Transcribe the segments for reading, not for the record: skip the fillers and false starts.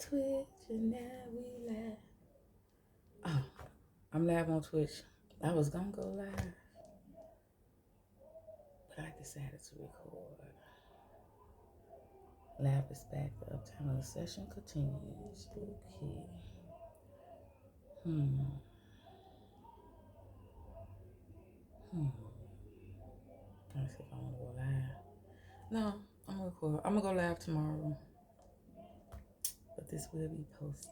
Twitch and now we live. Oh, I'm live on Twitch. I was gonna go live, but I decided to record. Live is back. The uptime of the session continues. Okay. Let's see if I want to go live. No, I'm gonna record. I'm gonna go live tomorrow, but this will be posted.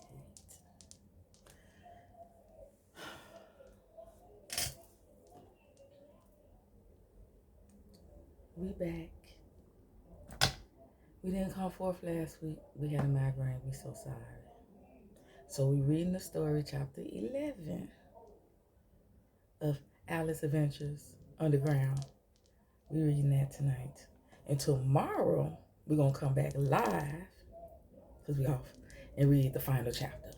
We back. We didn't come forth last week. We had a migraine. We so sorry. So we reading the story, chapter 11 of Alice Adventures Underground. We reading that tonight. And tomorrow, we're going to come back live, because we off, and read the final chapter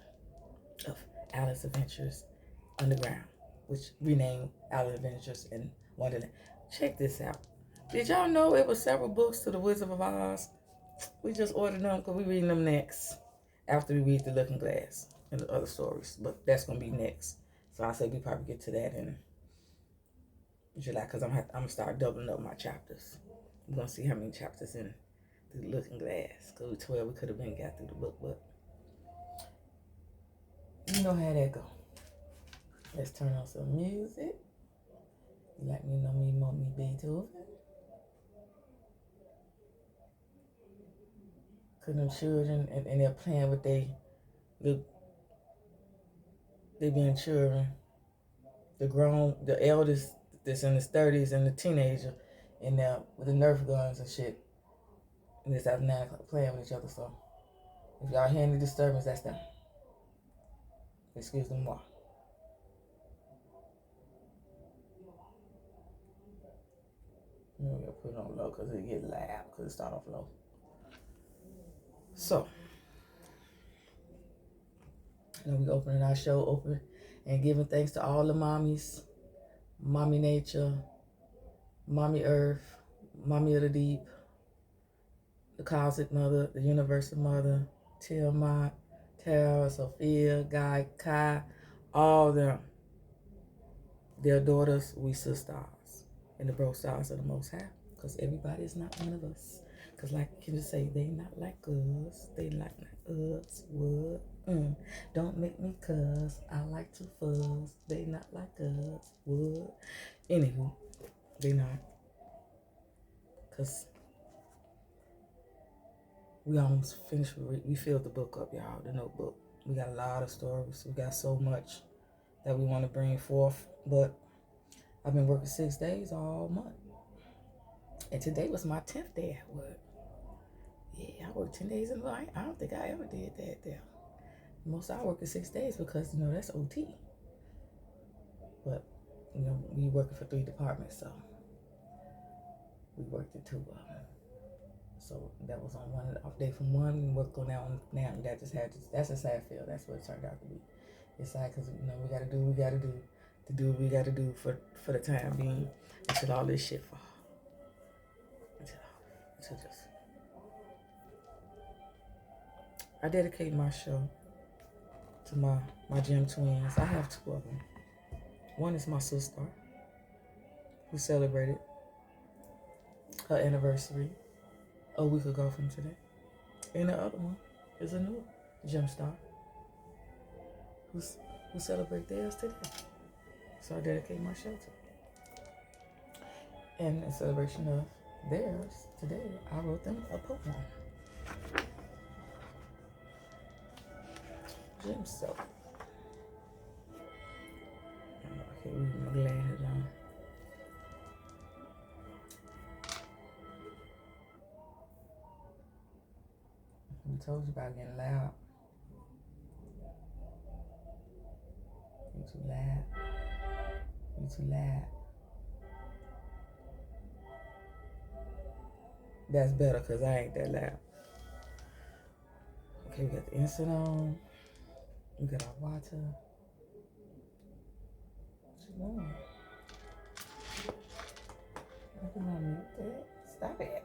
of Alice Adventures Underground, which renamed Alice Adventures in Wonderland. Check this out. Did y'all know it was several books to the Wizard of Oz? We just ordered them because we're reading them next after we read The Looking Glass and the other stories. But that's going to be next. So I say we probably get to that in July, because I'm going to start doubling up my chapters. We're going to see how many chapters in The Looking Glass. Because we 12, we could have been got through the book, but you know how that go. Let's turn on some music. You like me, know me, want me, Beethoven. Because them children, and they're playing with they being children. The eldest that's in his 30s and the teenager, and now with the Nerf guns and shit. And it's at 9 o'clock playing with each other. So if y'all hear any disturbance, that's them. Excuse them more. I'm gonna put it on low because it get loud because it start off low. So, we opening our show open and giving thanks to all the mommies, Mommy Nature, Mommy Earth, Mommy of the Deep, the Cosmic Mother, the Universal Mother, Tiamat, Tara, Sophia, Guy, Kai, all them. Their daughters, we sisters, and the bro stars of the Most High, because everybody is not one of us. Because like you can just say, they not like us, they like us, what? Don't make me cuss, I like to fuzz, they not like us, what? Anywho, they not. Because we almost finished, we filled the book up, y'all, the notebook. We got a lot of stories, we got so much that we want to bring forth, but I've been working 6 days all month. And today was my 10th day at work. Yeah, I worked 10 days in a row. I don't think I ever did that there. Most I work is 6 days because, that's OT. But, we working for 3 departments, so we worked it 2 of them. So that was on one off day from one, and worked on that one now. That's a sad feel. That's what it turned out to be. It's sad because, we got to do what we got to do to do what we got to do for the time being until all this shit falls. Until just. I dedicate my show to my gym twins. I have 2 of them. One is my sister, who celebrated her anniversary a week ago from today. And the other one is a new gym star who celebrate theirs today. So I dedicate my show to them. And in celebration of theirs today, I wrote them a poem. Gym soap. Okay, my glasses on. I told you about getting loud. You too loud. You too loud. That's better because I ain't that loud. Okay, we got the incense on. We got our water. What you doing? You can unmute that. Stop it.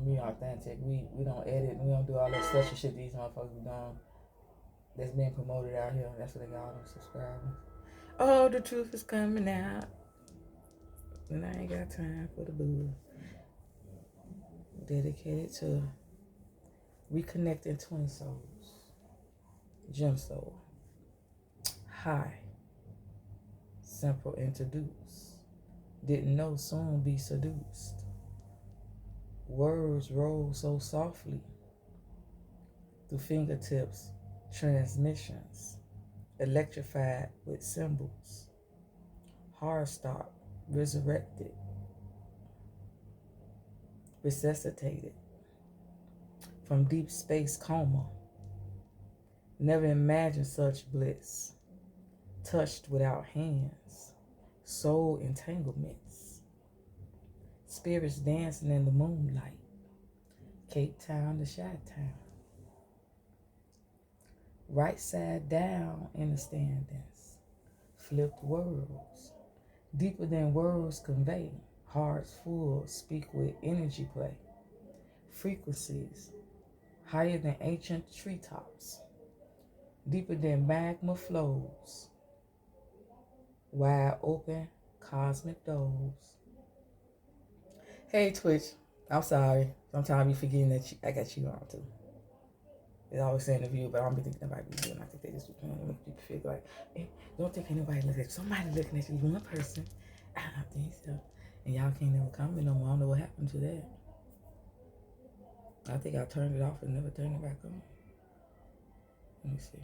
we authentic. We don't edit. We don't do all that special shit these motherfuckers be doing. That's being promoted out here. That's what they got all them subscribers. Oh, the truth is coming out. And I ain't got time for the boo. Dedicated to reconnecting twin souls. Gem soul. High. Simple introduce. Didn't know soon be seduced. Words roll so softly through fingertips. Transmissions. Electrified with symbols. Hard stop. Resurrected. Resuscitated. From deep space coma. Never imagined such bliss. Touched without hands. Soul entanglements. Spirits dancing in the moonlight. Cape Town to Chi-Town. Right side down innerstandings. Flipped worlds. Deeper than words convey. Hearts full speak with energy play. Frequencies. Higher than ancient treetops. Deeper than magma flows. Wide open cosmic doors. Hey Twitch, I'm sorry. Sometimes I be forgetting that I got you on too. They always saying the view, but I don't be thinking nobody be doing. I think they just be trying to make people feel like, hey, don't think anybody looking at you. Somebody looking at you, one person. I don't think so. And y'all can't never comment no more. I don't know what happened to that. I think I turned it off and never turned it back on. Let me see.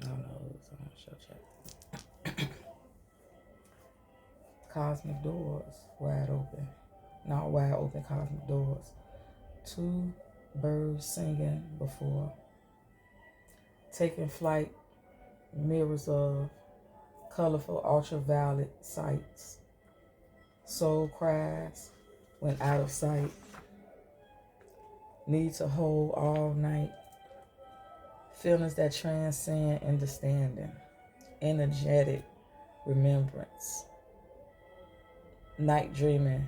I don't know. It was on show chat. Cosmic doors wide open. Not wide open cosmic doors. Two birds singing before. Taking flight. Mirrors of colorful ultraviolet sights. Soul cries when out of sight. Need to hold all night. Feelings that transcend understanding. Energetic remembrance. Night dreaming,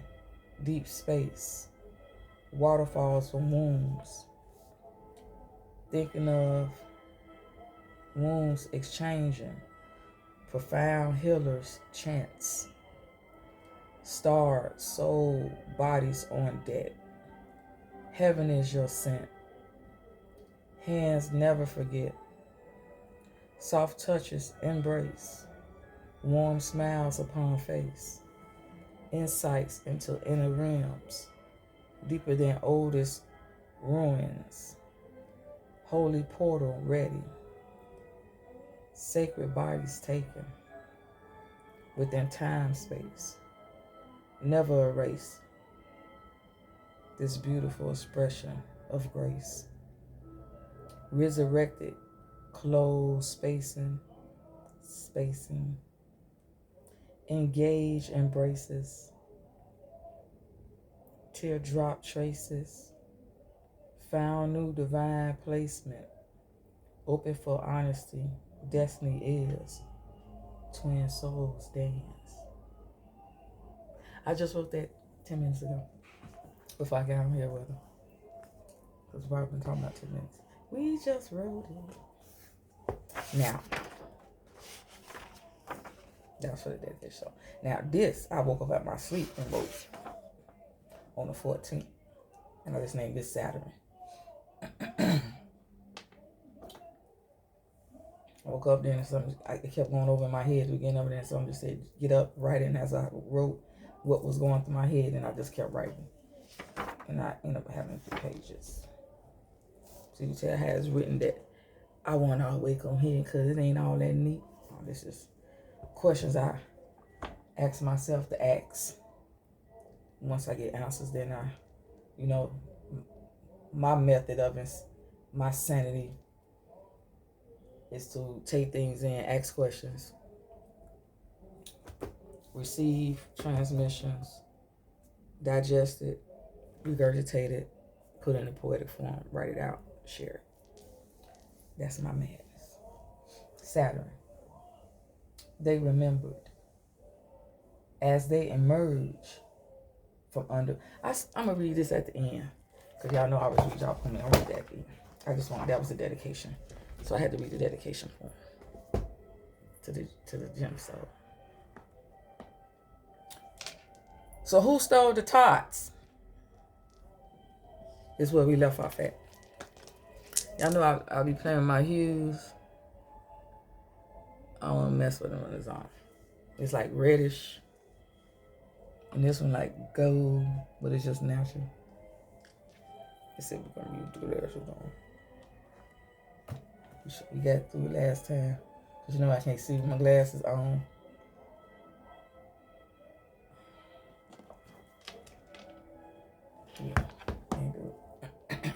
deep space. Waterfalls from wombs. Thinking of wombs exchanging. Profound healers chants. Starred soul bodies on deck. Heaven is your scent. Hands never forget. Soft touches embrace. Warm smiles upon face. Insights into inner realms. Deeper than oldest ruins. Holy portal ready. Sacred bodies taken. Within time space. Never erase. This beautiful expression of grace. Resurrected, closed spacing. Engage embraces. Teardrop traces. Found new divine placement. Open for honesty. Destiny is. Twin souls dance. I just wrote that 10 minutes ago. Before I got on here with her. Because we've been talking about 10 minutes. We just wrote it. Now. That's for the dedication show. Now this, I woke up out my sleep and wrote on the 14th. And I just named this Saturn. I woke up then and something, it kept going over in my head. We getting over there and something just said, get up, write it. And as I wrote what was going through my head, and I just kept writing. And I ended up having 3 pages. So you can tell how it's written that I want to wake on here because it ain't all that neat. This is questions I ask myself to ask. Once I get answers, then I, my method of my sanity is to take things in, ask questions, receive transmissions, digest it, regurgitate it, put it in a poetic form, write it out, share it. That's my madness. Saturn. They remembered. As they emerge from under. I'm going to read this at the end. Because y'all know I always read y'all poem. I read that at the end. That was the dedication. So I had to read the dedication poem to the gemstone. So who stole the tarts? Is where we left off at. Y'all know I'll be playing with my hues. I don't want to mess with them when it's on. It's like reddish. And this one like gold, but it's just natural. Let's see if we're going to use through there. We got through last time. Because you know I can't see with my glasses on. Yeah, can't do it.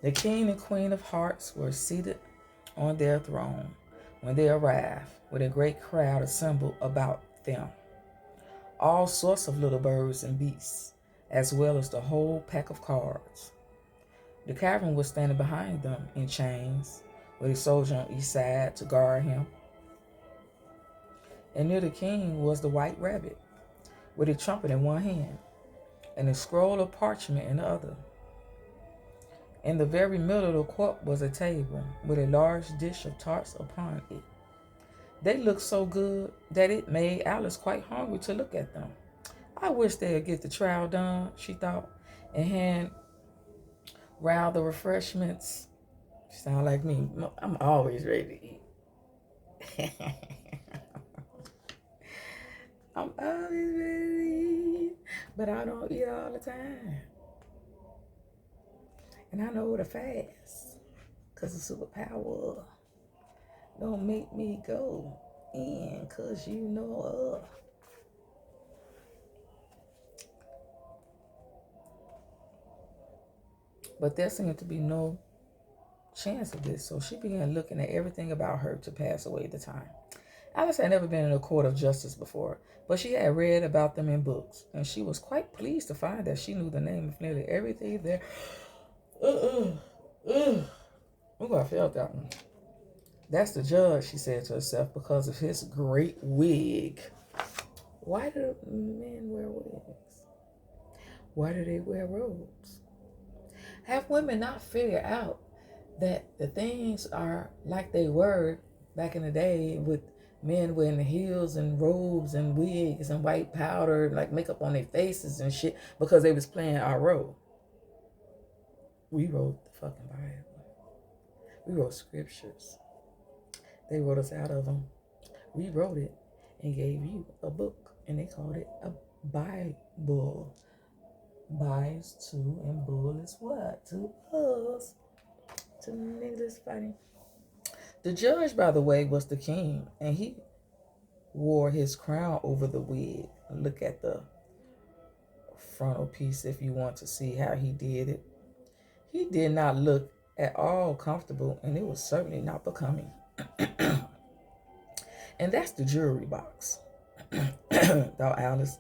The king and queen of hearts were seated on their throne when they arrived, with a great crowd assembled about them. All sorts of little birds and beasts, as well as the whole pack of cards. The cavern was standing behind them in chains, with a soldier on each side to guard him. And near the king was the white rabbit, with a trumpet in one hand, and a scroll of parchment in the other. In the very middle of the court was a table, with a large dish of tarts upon it. They looked so good that it made Alice quite hungry to look at them. I wish they'd get the trial done, she thought, and hand round the refreshments. Sound like me. I'm always ready to eat. I'm always ready to eat, but I don't eat all the time. And I know the fast, because the superpower don't make me go in, because you know But there seemed to be no chance of this, so she began looking at everything about her to pass away the time. Alice had never been in a court of justice before, but she had read about them in books, and she was quite pleased to find that she knew the name of nearly everything there. Ooh, I felt that one. That's the judge, she said to herself, because of his great wig. Why do men wear wigs? Why do they wear robes? Have women not figured out that the things are like they were back in the day, with men wearing heels and robes and wigs and white powder, like makeup on their faces and shit, because they was playing our role? We wrote the fucking Bible. We wrote scriptures. They wrote us out of them. We wrote it and gave you a book, and they called it a Bible. Bi is two, and bull is what? Two bulls. Two niggas fighting. The judge, by the way, was the king, and he wore his crown over the wig. Look at the frontal piece if you want to see how he did it. He did not look at all comfortable, and it was certainly not becoming. And that's the jury box. Thought Alice,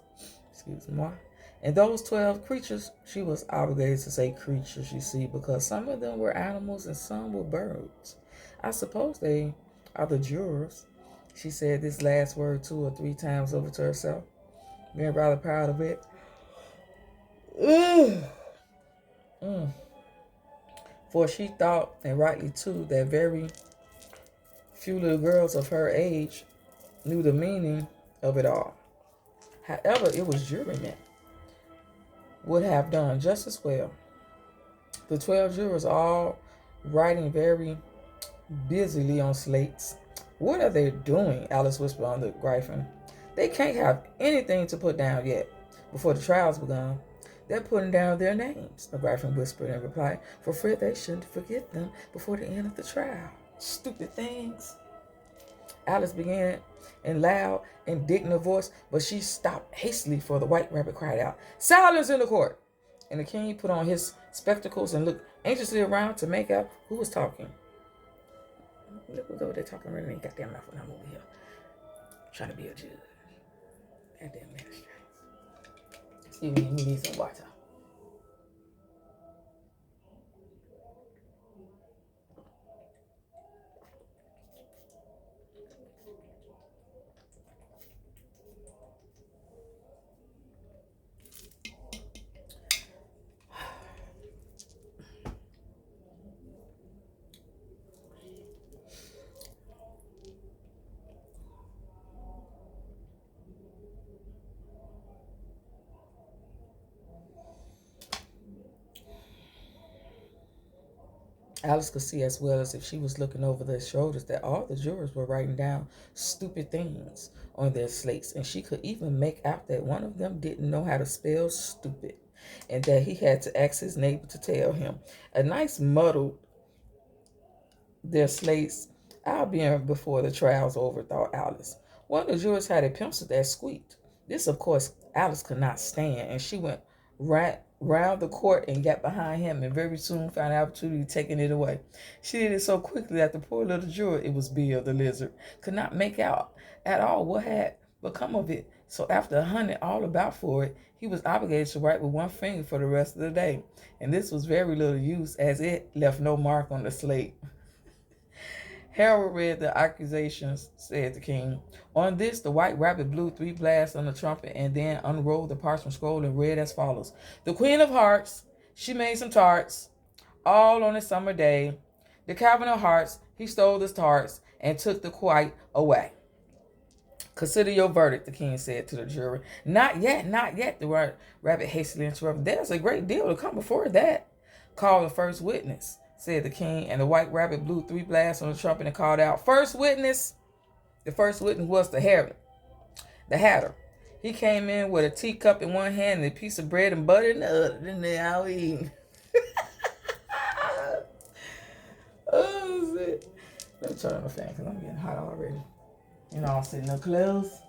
excuse me. And those 12 creatures, she was obligated to say creatures, you see, because some of them were animals and some were birds. I suppose they are the jurors. She said this last word 2 or 3 times over to herself, being rather proud of it. For she thought, and rightly too, that very few little girls of her age knew the meaning of it all. However, it was jurymen would have done just as well. The 12 jurors all writing very busily on slates. What are they doing? Alice whispered under Gryphon. They can't have anything to put down yet, before the trial's begun. They're putting down their names, a Gryphon whispered in reply, for fear they shouldn't forget them before the end of the trial. Stupid things. Alice began in loud, indignant voice, but she stopped hastily, for the white rabbit cried out, "Silence in the court!" And the king put on his spectacles and looked anxiously around to make out who was talking. Look who's over there talking running ain't goddamn mouth when I'm over here trying to be a judge. Goddamn magistrate. Excuse me, we need some water. Alice could see as well as if she was looking over their shoulders that all the jurors were writing down stupid things on their slates, and she could even make out that one of them didn't know how to spell stupid, and that he had to ask his neighbor to tell him. A nice muddled their slates I'll be in before the trial's over, thought Alice. One of the jurors had a pencil that squeaked. This, of course, Alice could not stand, and she went right round the court and got behind him, and very soon found an opportunity of taking it away. She did it so quickly that the poor little juror, it was Bill the lizard, could not make out at all what had become of it. So after hunting all about for it, he was obligated to write with one finger for the rest of the day. And this was very little use, as it left no mark on the slate. Harold read the accusations, said the king. On this, the white rabbit blew 3 blasts on the trumpet and then unrolled the parchment scroll and read as follows. The Queen of Hearts, she made some tarts, all on a summer day. The Calvin of Hearts, he stole the tarts and took the quite away. Consider your verdict, the king said to the jury. Not yet, the rabbit hastily interrupted. There's a great deal to come before that. Call the first witness, said the king, and the white rabbit blew 3 blasts on the trumpet and called out, First witness! The first witness was the hatter. He came in with a teacup in one hand and a piece of bread and butter in the other. Then they all eating. Oh, shit. Let me turn on the fan because I'm getting hot already. You know, I'm sitting up close.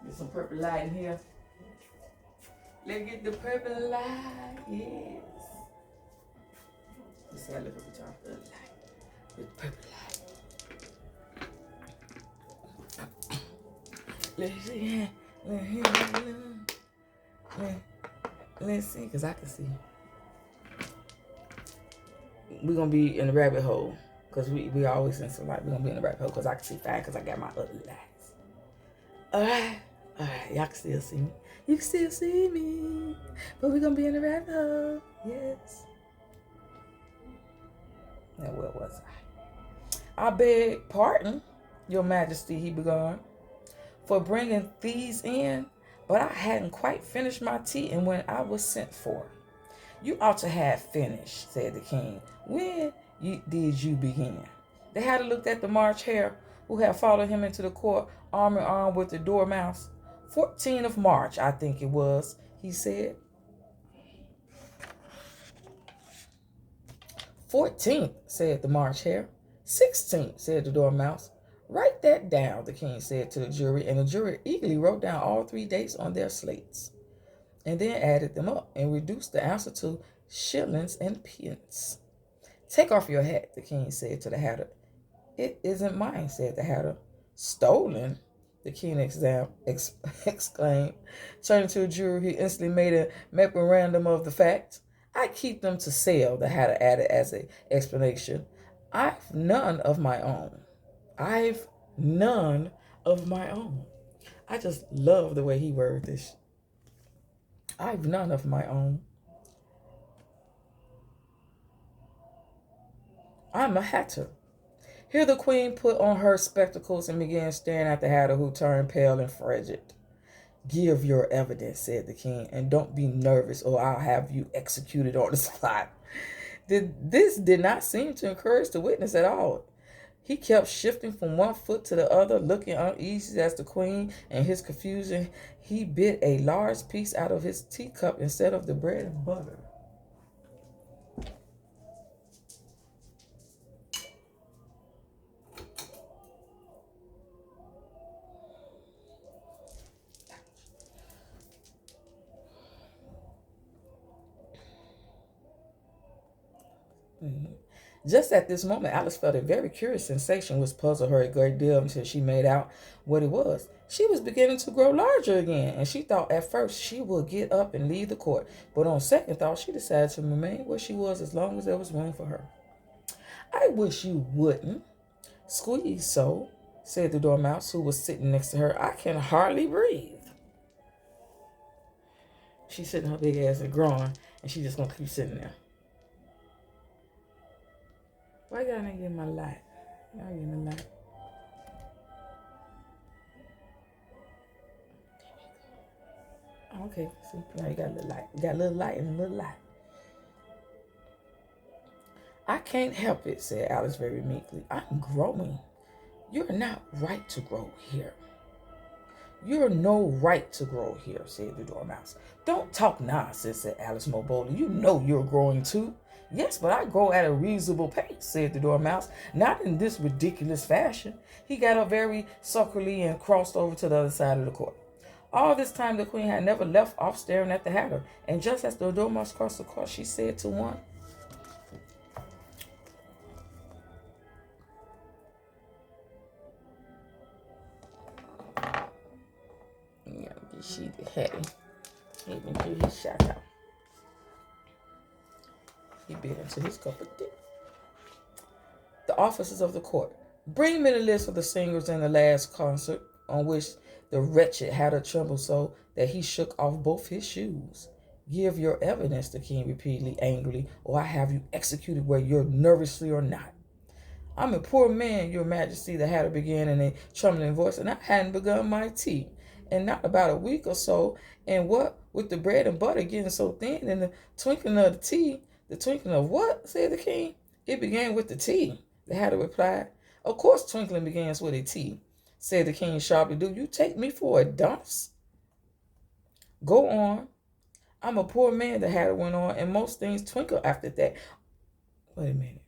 Get some purple light in here. Let's get the purple light, yes. Let's see, I look at the top of the light. With purple light. Let's see. Let's see, because I can see. We're going to be in the rabbit hole. Because we always in some light. We're going to be in the rabbit hole because I can see fine because I got my other lights. Alright. Y'all can still see me. You can still see me. But we're going to be in the rabbit hole. Yes. Now, where was I? I beg pardon, your majesty, he began, for bringing these in, but I hadn't quite finished my tea and when I was sent for. You ought to have finished, said the king. When did you begin? The hatter looked at the March Hare, who had followed him into the court, arm in arm with the dormouse. 14th of March, I think it was, he said. 14th, said the March Hare. 16th, said the Dormouse. Write that down, the king said to the jury, and the jury eagerly wrote down all 3 dates on their slates, and then added them up and reduced the answer to shillings and pence. Take off your hat, the king said to the hatter. It isn't mine, said the hatter. Stolen? The king exclaimed. Turning to the jury, he instantly made a memorandum of the fact. I keep them to sell, the hatter added as an explanation. I've none of my own. I just love the way he worded this. I've none of my own. I'm a hatter. Here the queen put on her spectacles and began staring at the hatter, who turned pale and frigid. Give your evidence, said the king, and don't be nervous or I'll have you executed on the spot. This did not seem to encourage the witness at all. He kept shifting from one foot to the other, looking uneasy as the queen. In his confusion, he bit a large piece out of his teacup instead of the bread and butter. Just at this moment, Alice felt a very curious sensation which puzzled her a great deal until she made out what it was. She was beginning to grow larger again, and she thought at first she would get up and leave the court. But on second thought, she decided to remain where she was as long as there was room for her. I wish you wouldn't squeeze so, said the Dormouse, who was sitting next to her. I can hardly breathe. She's sitting her big ass and growing, and she's just going to keep sitting there. Why y'all not getting my light? Y'all getting the light. Okay, see, now you got a little light. You got a little light and a little light. I can't help it, said Alice very meekly. I'm growing. You're not right to grow here. You're no right to grow here, said the Dormouse. Don't talk nonsense, said Alice more boldly. You know you're growing too. Yes, but I grow at a reasonable pace, said the Dormouse. Not in this ridiculous fashion. He got up very sulkily and crossed over to the other side of the court. All this time the Queen had never left off staring at the Hatter, and just as the Dormouse crossed the court, she said to one, she had him do his shout out. He bit into his cup of tea. The officers of the court, bring me the list of the singers in the last concert, on which the wretched Hatter trembled so that he shook off both his shoes. Give your evidence, the king repeatedly, angrily, or I have you executed whether you're nervously or not. I'm a poor man, your majesty, the Hatter began in a trembling voice, and I hadn't begun my tea. And not about a week or so, and what with the bread and butter getting so thin and the twinkling of the tea, the twinkling of what? Said the king. It began with the tea, the Hatter replied. Of course twinkling begins with a T, said the king sharply. Do you take me for a dunce? Go on. I'm a poor man, the Hatter went on, and most things twinkle after that. Wait a minute.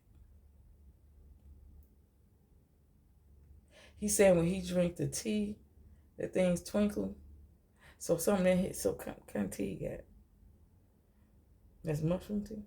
He said when he drink the tea, the things twinkle. So something that hit. So kind of tea you got? That's mushroom tea.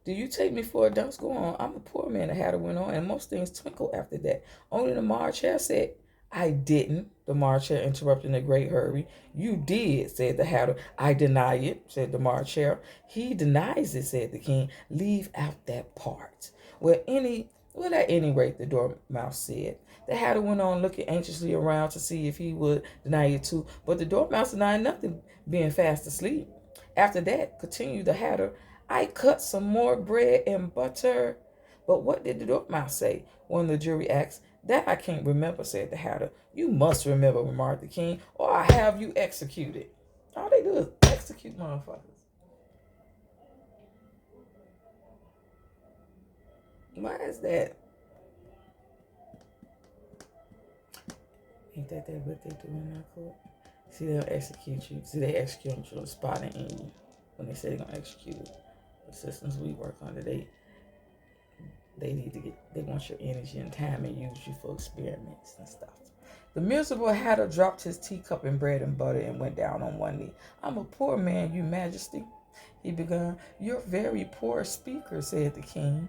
Do you take me for a dunce? Go on. I'm a poor man, the Hatter went on, and most things twinkle after that. Only the March Hare said, I didn't, the March Hare interrupted in a great hurry. You did, said the Hatter. I deny it, said the March Hare. He denies it, said the king. Leave out that part. Well, at any rate, the Dormouse said. The Hatter went on looking anxiously around to see if he would deny it too, but the Dormouse denied nothing, being fast asleep. After that, continued the Hatter, I cut some more bread and butter. But what did the Dormouse say? One of the jury asked. That I can't remember, said the Hatter. You must remember, remarked the king, or I have you executed. All they do is execute motherfuckers. Why is that? Ain't that what they do in our court? See, they'll execute you. See, they execute you on the spot and in you. When they say they're going to execute you. The systems we work under, they want your energy and time and use you for experiments and stuff. The miserable Hatter dropped his teacup in bread and butter and went down on one knee. I'm a poor man, your majesty, he began. You're very poor speaker, said the king.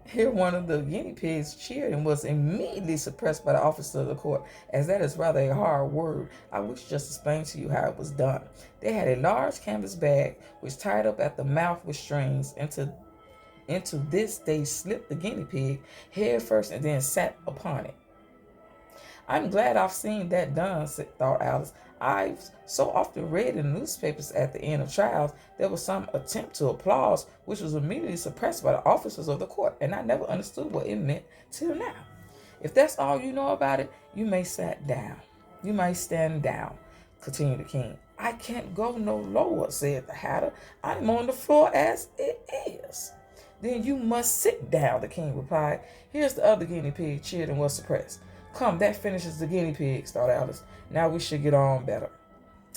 Here one of the guinea pigs cheered and was immediately suppressed by the officer of the court, as that is rather a hard word. I wish just to explain to you how it was done. They had a large canvas bag which tied up at the mouth with strings. Into this they slipped the guinea pig head first and then sat upon it. I'm glad I've seen that done, thought Alice. I've so often read in the newspapers at the end of trials there was some attempt to applause, which was immediately suppressed by the officers of the court, and I never understood what it meant till now. If that's all you know about it, you may sit down. You may stand down, continued the king. I can't go no lower, said the Hatter. I'm on the floor as it is. Then you must sit down, the king replied. Here's the other guinea pig cheered and was suppressed. Come, that finishes the guinea pigs, thought Alice. Now we should get on better.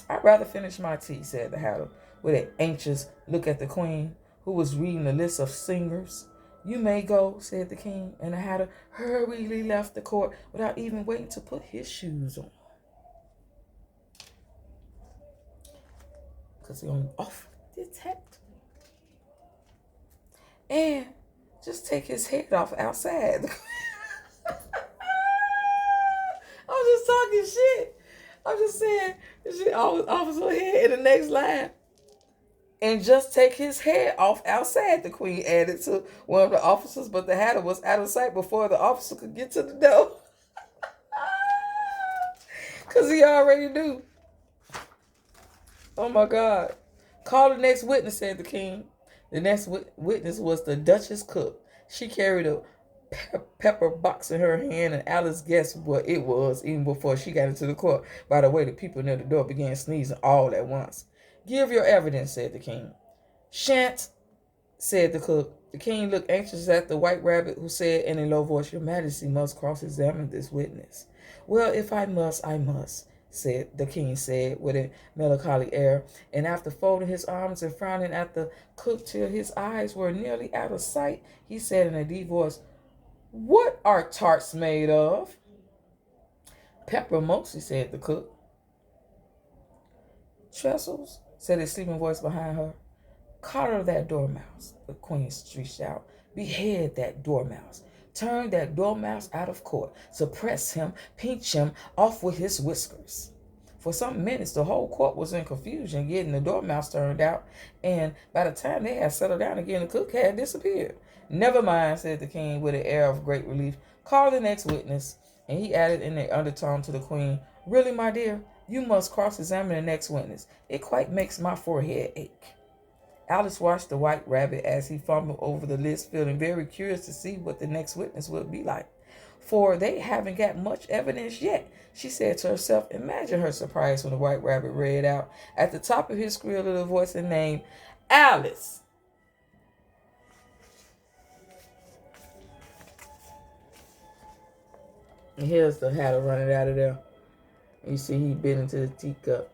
I'd rather finish my tea, said the Hatter, with an anxious look at the queen, who was reading the list of singers. You may go, said the king, and the Hatter hurriedly left the court without even waiting to put his shoes on. Because he only off detect. And just take his head off outside. I'm just talking shit. I'm just saying, shit always offers her head in the next line. And just take his head off outside, the queen added to one of the officers, but the Hatter was out of sight before the officer could get to the door. Because he already knew. Oh my God. Call the next witness, said the king. The next witness was the Duchess cook. She carried a pepper box in her hand, and Alice guessed what it was even before she got into the court. By the way, the people near the door began sneezing all at once. Give your evidence, said the king. Shan't, said the cook. The king looked anxious at the white rabbit, who said in a low voice, Your Majesty must cross-examine this witness. Well, if I must, I must, said the king said with a melancholy air, and after folding his arms and frowning at the cook till his eyes were nearly out of sight, he said in a deep voice, What are tarts made of? Pepper mostly, said the cook. Trestles, said a sleeping voice behind her. Collar that dormouse, the queen shrieked out. Behead that dormouse. Turn that dormouse out of court. Suppress him, pinch him off with his whiskers. For some minutes, the whole court was in confusion getting the dormouse turned out, and by the time they had settled down again, the cook had disappeared. Never mind, said the king with an air of great relief. Call the next witness. And he added in an undertone to the queen, Really, my dear, you must cross-examine the next witness. It quite makes my forehead ache. Alice watched the white rabbit as he fumbled over the list, feeling very curious to see what the next witness would be like. For they haven't got much evidence yet, she said to herself. Imagine her surprise when the white rabbit read out at the top of his shrill little voice the name, Alice. And here's the hatter running out of there. You see he bit into the teacup.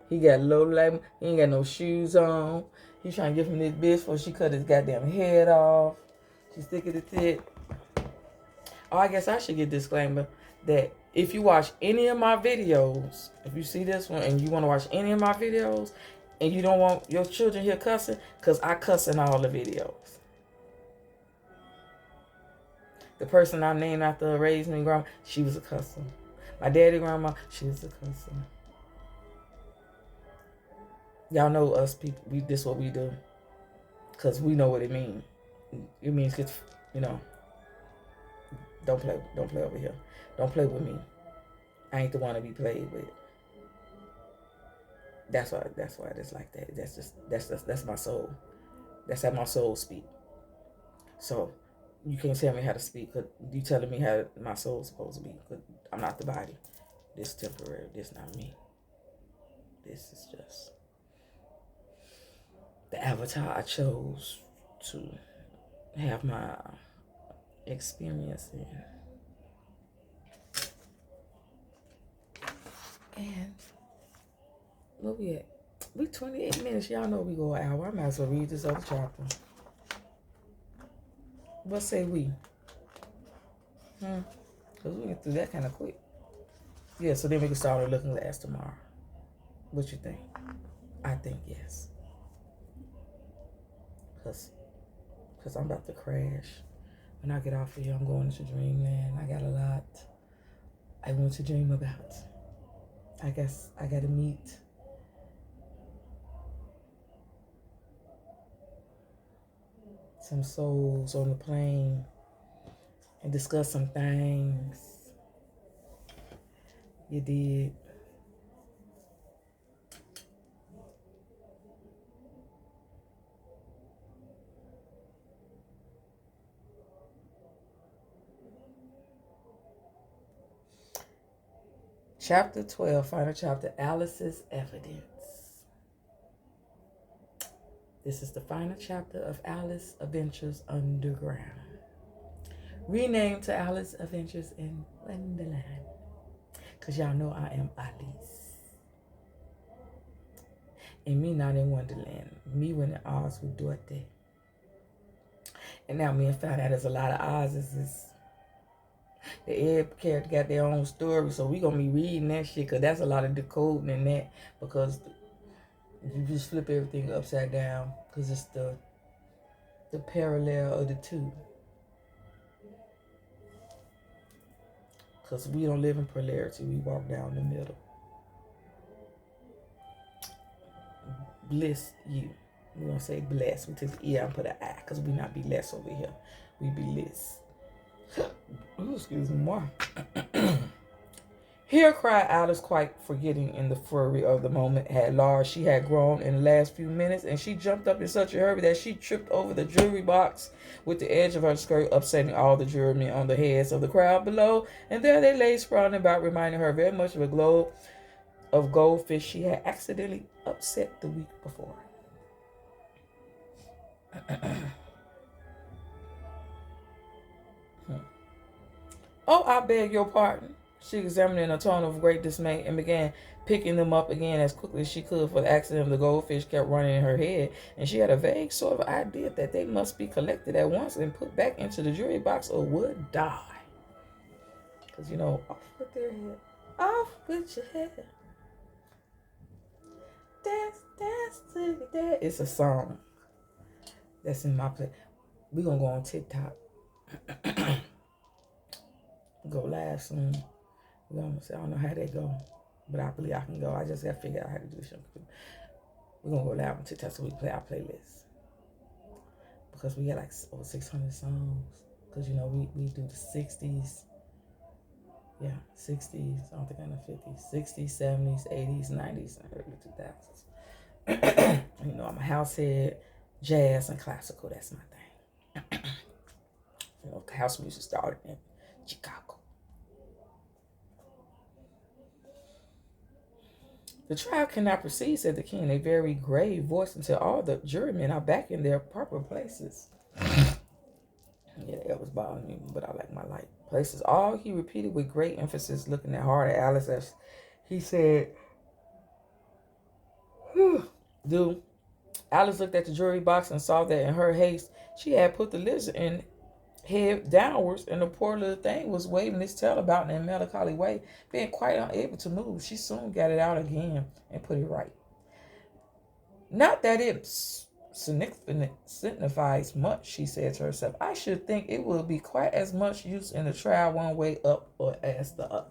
He got low light. He ain't got no shoes on. He's trying to give him this bitch before she cut his goddamn head off. She's thick as a tit. Oh, I guess I should get a disclaimer that if you watch any of my videos, if you see this one and you want to watch any of my videos and you don't want your children here cussing, because I cuss in all the videos. The person I named after raised me, grandma, she was a cusser. My daddy, grandma, she was a cusser. Y'all know us people, this is what we do. Because we know what it means. It means, you know, don't play over here. Don't play with me. I ain't the one to be played with. That's why it's like that. That's my soul. That's how my soul speak. So you can't tell me how to speak, because you telling me how my soul's supposed to be. Because I'm not the body. This is temporary. This not me. This is just the avatar I chose to have my experience in. And where we at? We 28 minutes. Y'all know we go an hour. I might as well read this other chapter. What say we? Because we get through that kind of quick. Yeah, so then we can start our looking glass tomorrow. What you think? I think yes. Because I'm about to crash. When I get off of here, I'm going into dreamland. I got a lot I want to dream about. I guess I got to meet some souls on the plane and discuss some things. You did. Chapter 12, final chapter, Alice's Evidence. This is the final chapter of Alice Adventures Underground. Renamed to Alice Adventures in Wonderland. Because y'all know I am Alice. And me not in Wonderland. Me when the Oz with Dorothy. And now me and found out there's a lot of Oz's. The Ed character got their own story, so we gonna be reading that shit, because that's a lot of decoding in that, because you just flip everything upside down, because it's the parallel of the two. Because we don't live in polarity, we walk down the middle. Bliss you. We're gonna say bless. We take the E out and put an I, because we not be less over here. We be less. Ooh, excuse me. Here, cried Alice, quite forgetting in the flurry of the moment how large she had grown in the last few minutes, and she jumped up in such a hurry that she tripped over the jewelry box with the edge of her skirt, upsetting all the jewelry on the heads of the crowd below, and there they lay sprawling about, reminding her very much of a globe of goldfish she had accidentally upset the week before. Oh, I beg your pardon. She examined in a tone of great dismay and began picking them up again as quickly as she could, for the accident of the goldfish kept running in her head, and she had a vague sort of idea that they must be collected at once and put back into the jury box or would die. Because, off with their head. Off with your head. Dance, dance to the dance. It's a song that's in my play. We're going to go on TikTok. Go live soon. I don't know how that go, but I believe I can go. I just got to figure out how to do this. We're going to go live on TikTok so we play our playlist. Because we got like over 600 songs. Because, we do the 60s. Yeah, 60s. I don't think I know 50s. 60s, 70s, 80s, 90s, and early 2000s. I'm a house head, jazz, and classical. That's my thing. House music started in Chicago. The trial cannot proceed, said the king in a very grave voice, until all the jurymen are back in their proper places. Yeah, that was bothering me, but I like my light places. All he repeated with great emphasis, looking hard at Alice as he said, "Do." Alice looked at the jury box and saw that in her haste she had put the lizard in head downwards, and the poor little thing was waving its tail about in a melancholy way, being quite unable to move. She soon got it out again and put it right. Not that it signifies much, she said to herself. I should think it will be quite as much use in the trial one way up or as the other.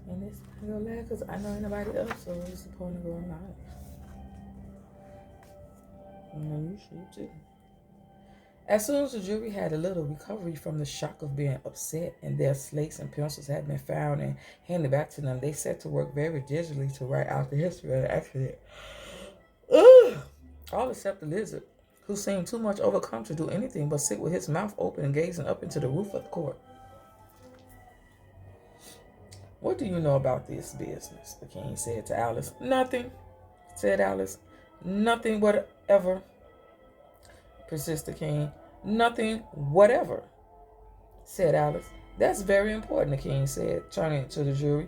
And this I go laugh because I know anybody else, so it's the point of going live. And you should too. As soon as the jury had a little recovery from the shock of being upset, and their slates and pencils had been found and handed back to them, they set to work very diligently to write out the history of the accident. All except the lizard, who seemed too much overcome to do anything but sit with his mouth open and gazing up into the roof of the court. What do you know about this business? The king said to Alice. Nothing, said Alice. Nothing whatever, persisted the king. Nothing whatever, said Alice. That's very important, the king said, turning to the jury.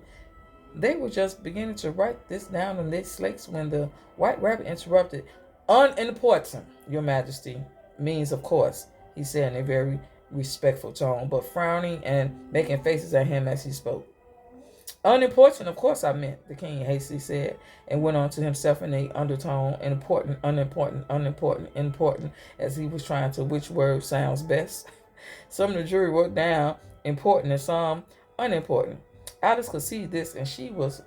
They were just beginning to write this down on their slates when the white rabbit interrupted. Unimportant, your majesty, means of course, he said in a very respectful tone, but frowning and making faces at him as he spoke. Unimportant, of course I meant, the king hastily said, and went on to himself in an undertone, important, unimportant, unimportant, important, as he was trying to which word sounds best. Some of the jury wrote down important and some unimportant. Alice could see this, and she was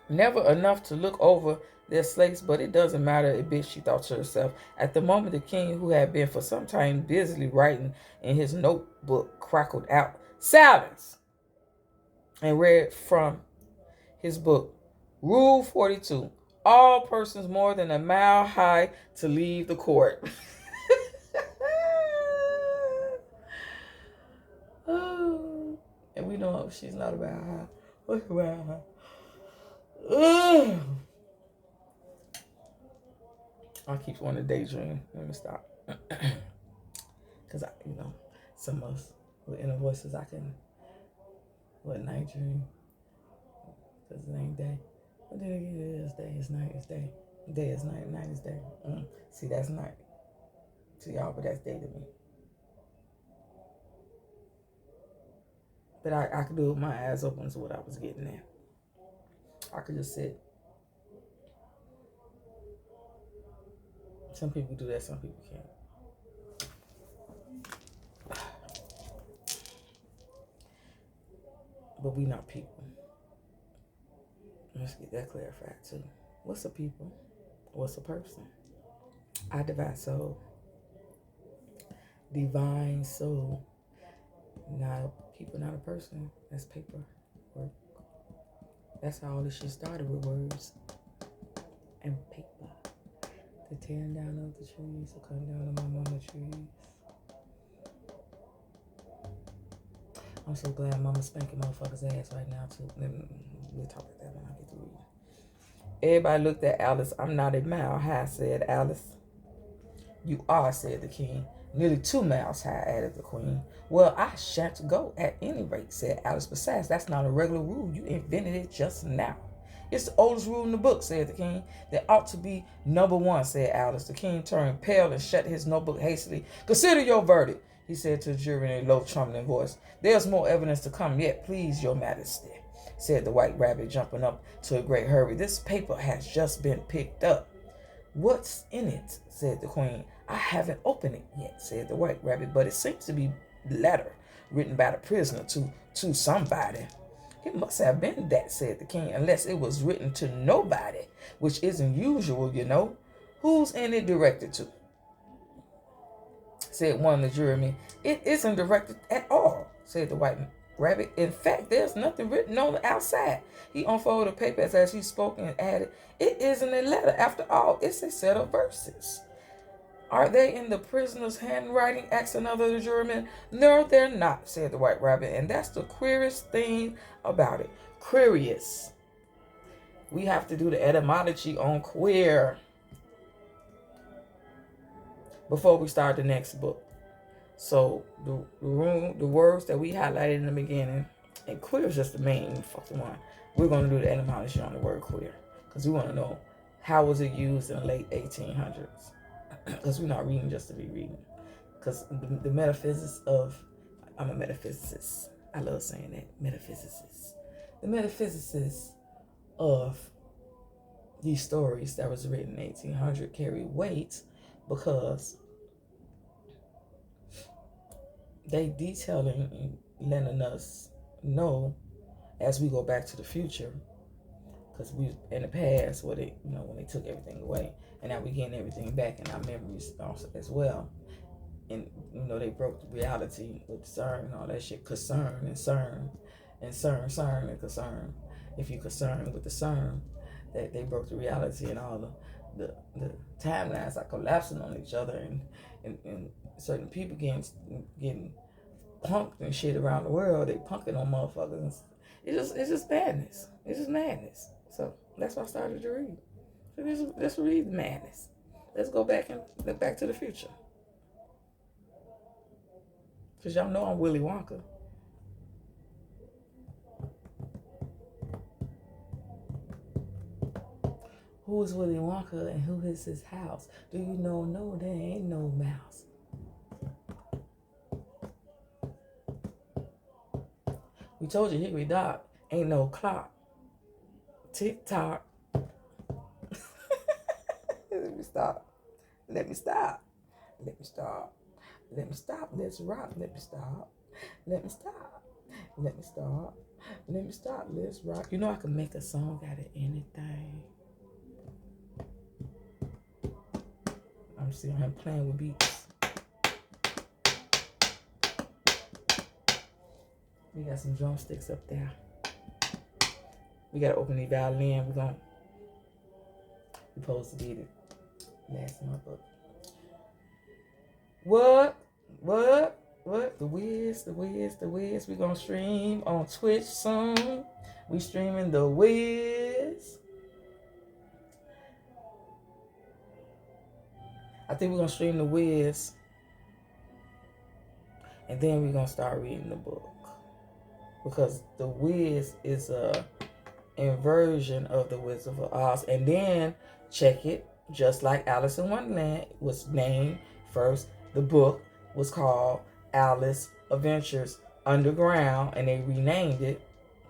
never enough to look over their slates, but it doesn't matter a bit, she thought to herself. At the moment, the king, who had been for some time busily writing in his notebook, crackled out, "Silence!" and read from his book, Rule 42, all persons more than a mile high to leave the court. Oh, and we know she's not about high. What's about her? I keep wanting to daydream. Let me stop. Because, some of us with inner voices, I can night dream. Because it ain't day. But then again, it is day, it's night, it's day. Day is night, night is day. See, that's night to y'all, but that's day to me. But I could do it with my eyes open, is what I was getting at. I could just sit. Some people do that, some people can't. But we not people. Let's get that clarified too. What's a people? What's a person? I divine soul. Divine soul. Not a people, not a person. That's paper work. That's how all this shit started, with words and paper. The tearing down of the trees, the cutting down of my mama trees. I'm so glad Mama's spanking motherfuckers' ass right now, too. We'll talk about that when I get to reading. Everybody looked at Alice. I'm not a mile high, said Alice. You are, said the king. Nearly 2 miles high, added the queen. Well, I shan't go at any rate, said Alice. Besides, that's not a regular rule. You invented it just now. It's the oldest rule in the book, said the king. There ought to be number 1, said Alice. The king turned pale and shut his notebook hastily. Consider your verdict, he said to the jury in a low, trembling voice. There's more evidence to come yet, please, your majesty, said the white rabbit, jumping up to a great hurry. This paper has just been picked up. What's in it, said the queen. I haven't opened it yet, said the white rabbit, but it seems to be a letter written by the prisoner to somebody. It must have been that, said the king, unless it was written to nobody, which isn't usual, you know. Who's in it directed to? Said one of the jurymen. It isn't directed at all, said the white rabbit. In fact, there's nothing written on the outside. He unfolded the papers as he spoke and added, it isn't a letter. After all, it's a set of verses. Are they in the prisoner's handwriting? Asked another of the jurymen. No, they're not, said the white rabbit. And that's the queerest thing about it. Curious. We have to do the etymology on queer before we start the next book. So the words that we highlighted in the beginning, and queer is just the main fucking one. We're going to do the etymology on the word queer because we want to know how was it used in the late 1800s. Because we're not reading just to be reading. Because the metaphysics of, I'm a metaphysicist. I love saying that, metaphysicist. The metaphysics of these stories that was written in 1800 carry weight because they detailing and letting us know as we go back to the future, because we in the past where they, when they took everything away, and now we getting everything back in our memories also as well. And they broke the reality with CERN and all that shit, concern and CERN and CERN and concern. If you concern with the CERN, that they broke the reality, and all the timelines are collapsing on each other, and certain people getting punked and shit around the world. They punking on motherfuckers. It's just madness. It's just madness. So that's why I started to read. So let's read the madness. Let's go back and look back to the future. Because y'all know I'm Willy Wonka. Who is Willy Wonka and who is his house? Do you know? No, there ain't no mouse. We told you, Hickory Dock ain't no clock. Tick tock. Let me stop. Let me stop. Let me stop. Let me stop. Let's rock. Let me stop. Let me stop. Let me stop. Let me stop. Let's rock. You know I can make a song out of anything. I'm sitting here playing with beats. We got some drumsticks up there. We gotta open the violin. We're supposed to get it last month. What? The Wiz. We gonna stream on Twitch soon. We streaming the Wiz. I think we're gonna stream the Wiz, and then we're gonna start reading the book, because the Wiz is a inversion of the Wizard of Oz. And then check it, just like Alice in Wonderland was named first, the book was called Alice Adventures Underground, and they renamed it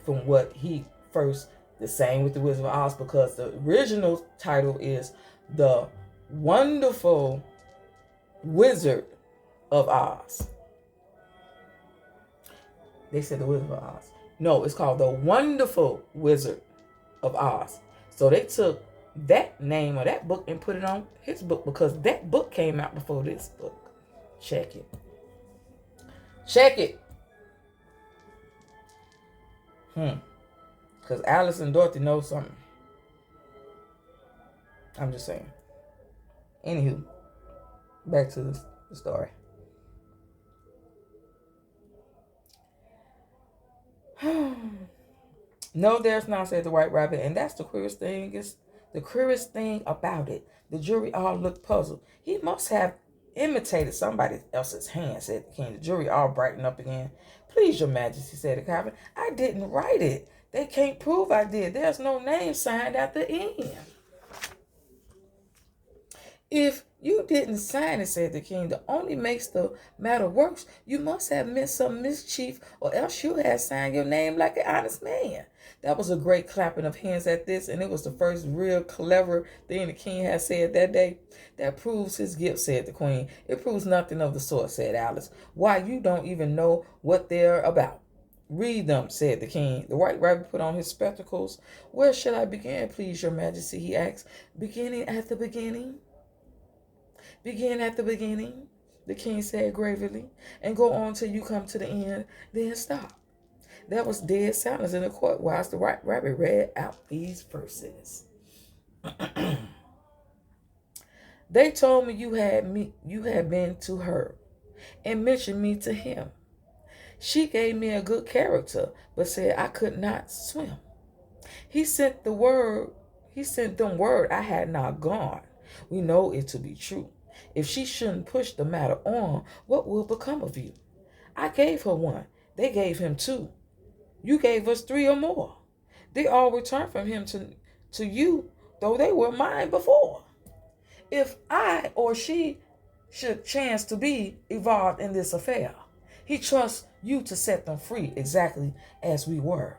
from what he first, the same with the Wizard of Oz, because the original title is The Wonderful Wizard of Oz. They said the Wizard of Oz. No, it's called The Wonderful Wizard of Oz. So they took that name of that book and put it on his book, because that book came out before this book. Check it. Check it. Because Alice and Dorothy know something. I'm just saying. Anywho, back to the story. No, there's not, said the White Rabbit, and that's the queerest thing. Is the queerest thing about it. The jury all looked puzzled. He must have imitated somebody else's hand, said the king. The jury all brightened up again. Please, your majesty, said the captain, I didn't write it. They can't prove I did. There's no name signed at the end. If you didn't sign it, said the king, that only makes the matter worse. You must have meant some mischief, or else you had signed your name like an honest man. That was a great clapping of hands at this, and it was the first real clever thing the king had said that day. That proves his gift, said the queen. It proves nothing of the sort, said Alice. Why, you don't even know what they're about. Read them, said the king. The White Rabbit put on his spectacles. Where shall I begin, please, your majesty, he asked. Beginning at the beginning? Begin at the beginning, the king said gravely, and go on till you come to the end, then stop. There was dead silence in the court whilst the White Rabbit read out these verses. They told me you had been to her and mentioned me to him. She gave me a good character, but said I could not swim. He sent them word I had not gone. We know it to be true. If she shouldn't push the matter on, what will become of you? I gave her one. They gave him two. You gave us three or more. They all returned from him to you, though they were mine before. If I or she should chance to be involved in this affair, he trusts you to set them free exactly as we were.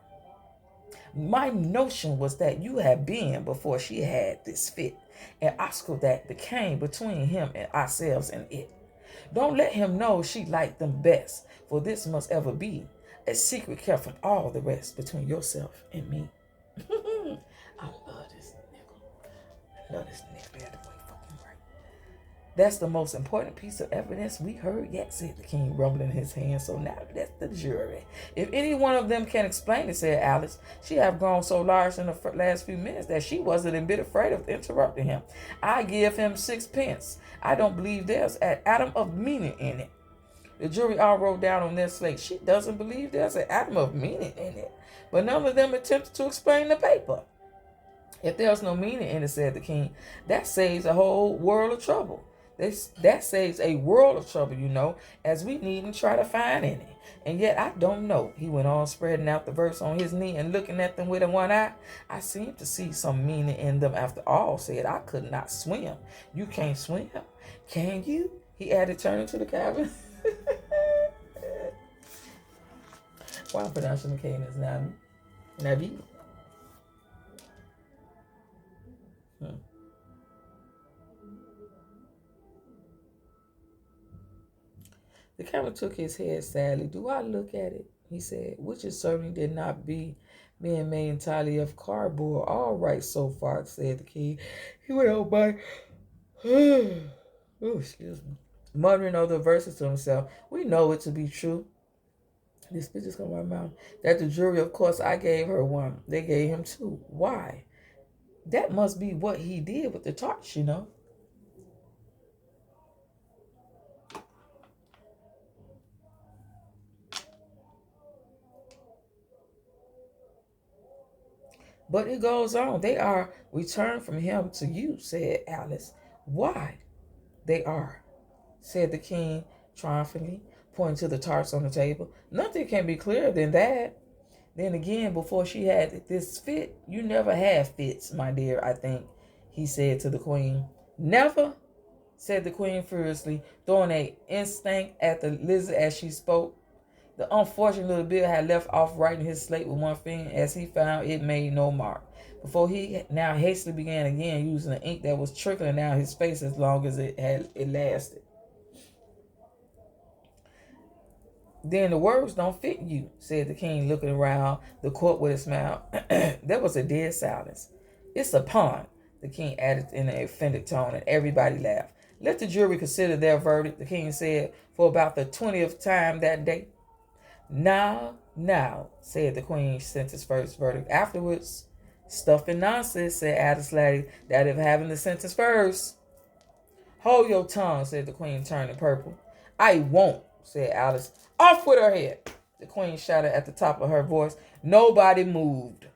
My notion was that you had been before she had this fit, an obstacle that became between him and ourselves and it. Don't let him know she liked them best, for this must ever be a secret kept from all the rest between yourself and me. I love this nigga. I love this nigga. They had the way fucking right. That's the most important piece of evidence we heard yet, said the king, rumbling his hands. So now that's the jury. If any one of them can explain it, said Alice, she have grown so large in the last few minutes that she wasn't a bit afraid of interrupting him. I give him 6 pence. I don't believe there's an atom of meaning in it. The jury all wrote down on their slate, she doesn't believe there's an atom of meaning in it. But none of them attempted to explain the paper. If there's no meaning in it, said the king, that saves a whole world of trouble. That saves a world of trouble, you know, as we needn't try to find any. And yet I don't know, he went on, spreading out the verse on his knee and looking at them with one eye. I seem to see some meaning in them after all, said I could not swim. You can't swim, can you? He added, turning to the cabin. Why I'm pronouncing the K as Navi? The captain took his head sadly. Do I look at it? He said, which it certainly did not be being made entirely of cardboard. All right so far, said the king. He went on by, excuse me, muttering other verses to himself. We know it to be true. This bitch just come out of my mouth. That the jury, of course, I gave her one. They gave him two. Why? That must be what he did with the tarts, you know. But it goes on. They are returned from him to you, said Alice. Why? They are, said the king triumphantly, pointing to the tarts on the table. Nothing can be clearer than that. Then again, before she had this fit, you never had fits, my dear, I think, he said to the queen. Never, said the queen furiously, throwing an instinct at the lizard as she spoke. The unfortunate little Bill had left off writing his slate with one finger as he found it made no mark. Before he now hastily began again using the ink that was trickling down his face as long as it lasted. Then the words don't fit you, said the king, looking around the court with a smile. There was a dead silence. It's a pun, the king added in an offended tone, and everybody laughed. Let the jury consider their verdict, the king said, for about the 20th time that day. Now, said the queen, sentence first verdict. Afterwards, stuff and nonsense, said Alice Lady, that if having the sentence first. Hold your tongue, said the queen, turning purple. I won't, said Alice. Off with her head, the queen shouted at the top of her voice. Nobody moved.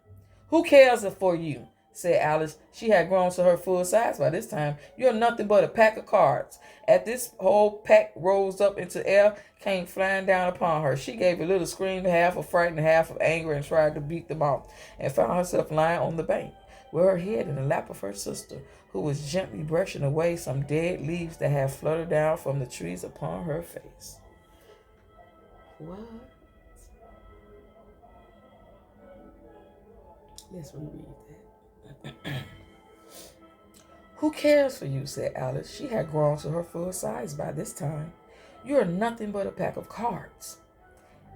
Who cares for you, said Alice. She had grown to her full size by this time. You're nothing but a pack of cards. At this, whole pack rose up into air, came flying down upon her. She gave a little scream, half of fright and half of anger, and tried to beat them off, and found herself lying on the bank, with her head in the lap of her sister, who was gently brushing away some dead leaves that had fluttered down from the trees upon her face. What? Let's reread that. Who cares for you, said Alice. She had grown to her full size by this time. You are nothing but a pack of cards.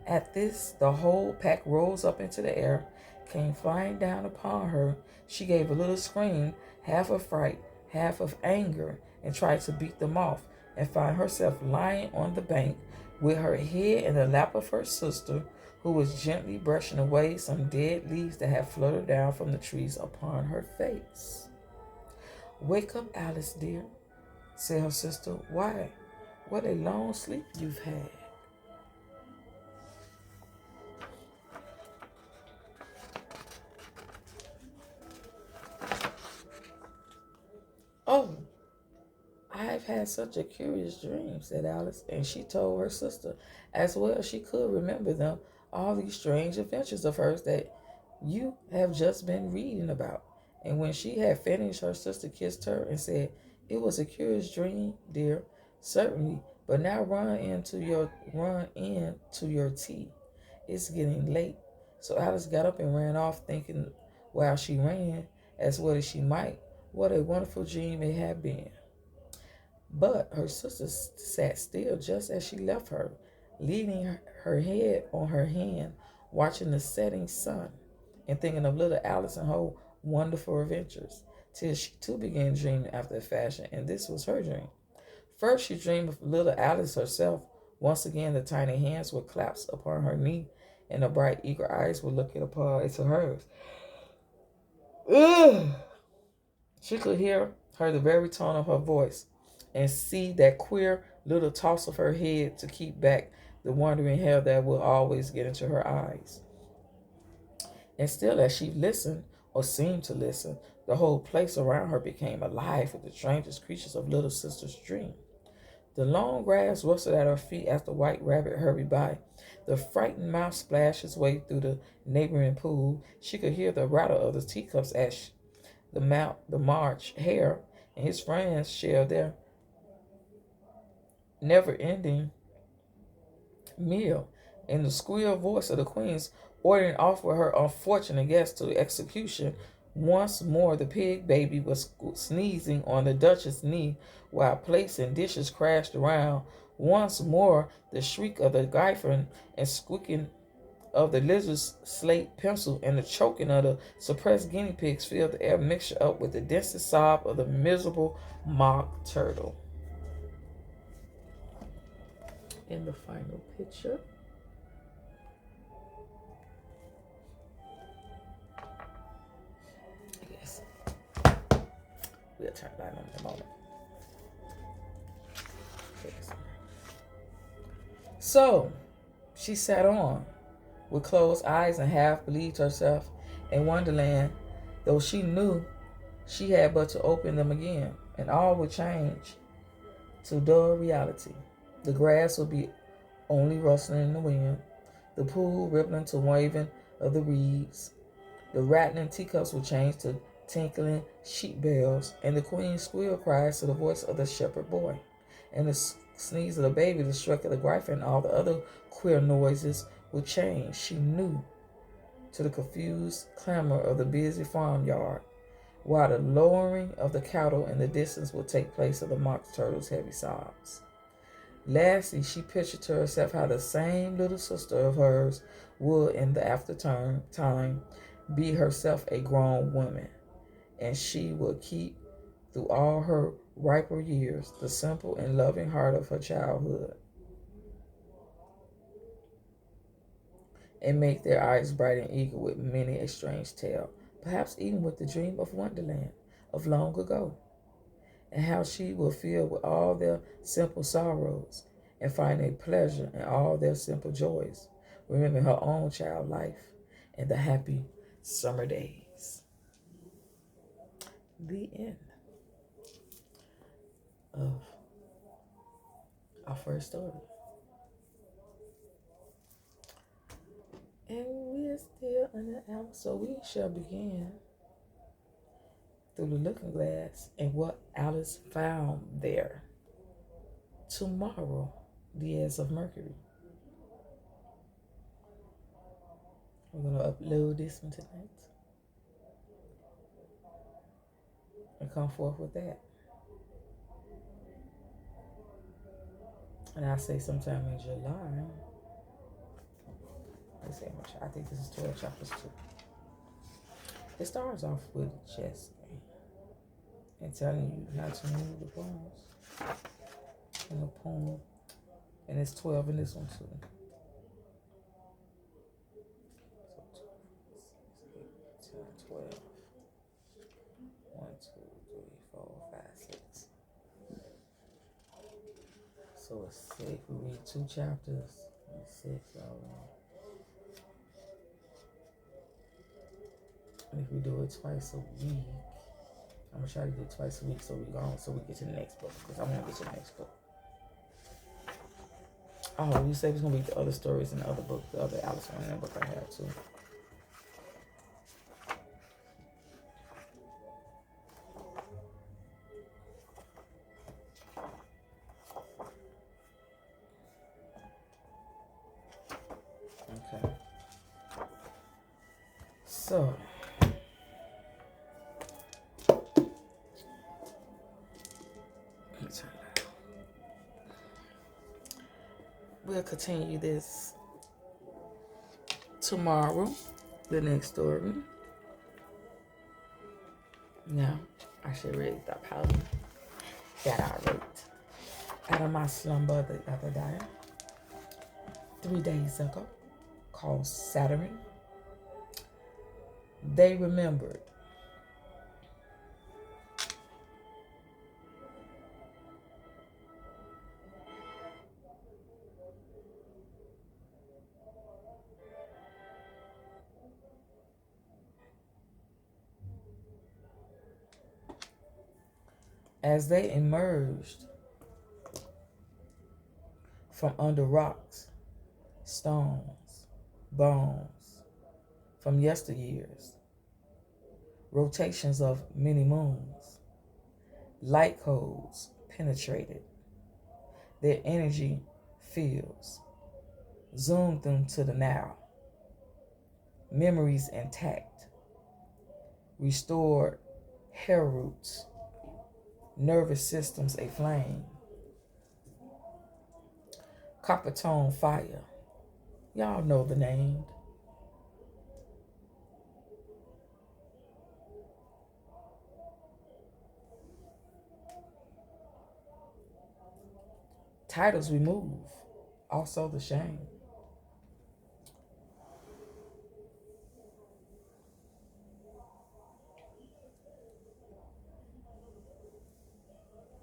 At this, the whole pack rose up into the air, came flying down upon her. She gave a little scream, half of fright, half of anger, and tried to beat them off, and found herself lying on the bank, with her head in the lap of her sister, who was gently brushing away some dead leaves that had fluttered down from the trees upon her face. Wake up, Alice, dear, said her sister. Why, what a long sleep you've had. Oh, I've had such a curious dream, said Alice, and she told her sister, as well as she could remember them, all these strange adventures of hers that you have just been reading about. And when she had finished, her sister kissed her and said, It was a curious dream, dear, certainly, but now run in to your tea. It's getting late. So Alice got up and ran off, thinking while she ran, as well as she might, what a wonderful dream it had been. But her sister sat still just as she left her, leaning her head on her hand, watching the setting sun, and thinking of little Alice and her wonderful adventures, till she too began dreaming after a fashion, and this was her dream. First she dreamed of little Alice herself. Once again the tiny hands would clasp upon her knee, and the bright eager eyes would look upon into hers. Ugh! She could hear the very tone of her voice, and see that queer little toss of her head to keep back the wandering hair that would always get into her eyes. And still as she listened, or seemed to listen, the whole place around her became alive with the strangest creatures of little sister's dream. The long grass rustled at her feet as the white rabbit hurried by. The frightened mouse splashed his way through the neighboring pool. She could hear the rattle of the teacups as the March hare and his friends shared their never-ending meal, and the squeal voice of the queen's ordering off with her unfortunate guest to execution. Once more the pig baby was sneezing on the Duchess's knee, while plates and dishes crashed around. Once more the shriek of the Gryphon and squeaking of the lizard's slate pencil and the choking of the suppressed guinea pigs filled the air, mixture up with the densest sob of the miserable mock turtle. In the final picture, yes, we'll turn that on in a moment. Yes. So she sat on with closed eyes and half believed herself in Wonderland, though she knew she had but to open them again, and all would change to dull reality. The grass would be only rustling in the wind, the pool rippling to waving of the reeds, the rattling teacups would change to tinkling sheep bells, and the queen's squeal cries to the voice of the shepherd boy, and the sneeze of the baby, the shriek of the Gryphon, and all the other queer noises would change, she knew, to the confused clamor of the busy farmyard, while the lowering of the cattle in the distance would take place of the mock turtle's heavy sobs. Lastly, she pictured to herself how the same little sister of hers would, in the after time, be herself a grown woman, and she would keep, through all her riper years, the simple and loving heart of her childhood. and make their eyes bright and eager with many a strange tale, perhaps even with the dream of Wonderland of long ago, and how she will feel with all their simple sorrows and find a pleasure in all their simple joys, remembering her own child life and the happy summer days. The end of our first story. And we are still under the hour, so we shall begin through the looking glass and what Alice found there. Tomorrow, the Edge of Mercury. We're going to upload this one tonight and come forth with that. And I say sometime in July. Let's see how much. I think this is 12 chapters too. It starts off with chess game and telling you how to move the pawns in the poem. And it's 12 in this one too. So 10, 12. 1, 2, 3, 4, 5, 6. So it's 6. We read 2 chapters. And 6 already. And if we do it twice a week, I'm gonna try to do it twice a week so we get to the next book, because I want to get to the next book. Oh, you said it's gonna be the other stories in the other book, the other Alice Wonderland book I have too. Okay. So we'll continue this tomorrow, the next story. Now, I should really stop pouting that I wrote out of my slumber the other day, 3 days ago, called Saturn. They remembered. As they emerged from under rocks, stones, bones, from yesteryears, rotations of many moons, light codes penetrated, their energy fields, zoomed them to the now, memories intact, restored hair roots, nervous systems aflame, copper tone fire. Y'all know the name. Titles remove, also the shame.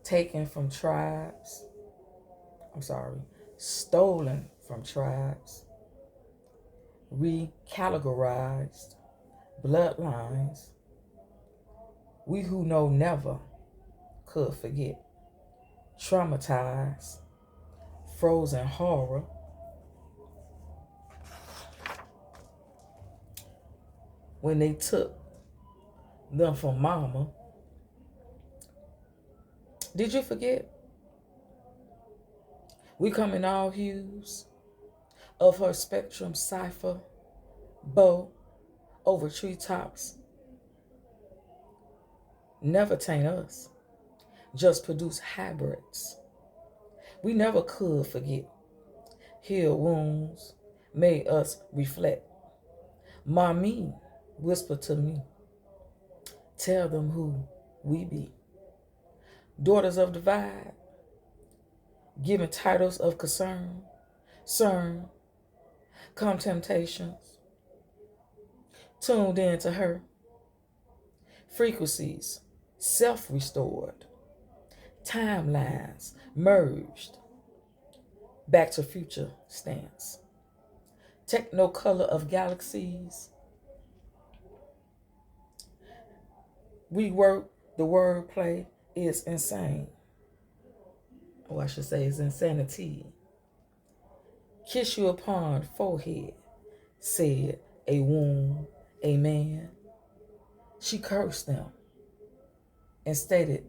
Taken from tribes, stolen from tribes, recategorized, bloodlines, we who know never could forget, traumatized, frozen horror, when they took them from mama. Did you forget? We come in all hues of her spectrum cipher, bow over treetops. Never taint us, just produce hybrids. We never could forget. Heal wounds, made us reflect. Mommy, whisper to me, tell them who we be. Daughters of divide, given titles of concern, CERN, Come temptations, tuned in to her. Frequencies, self-restored. Timelines, merged. Back to future stance. Technicolor of galaxies. Rework, the wordplay is insane. Or I should say it's insanity. Kiss you upon forehead, said a womb, a man. She cursed them and stated,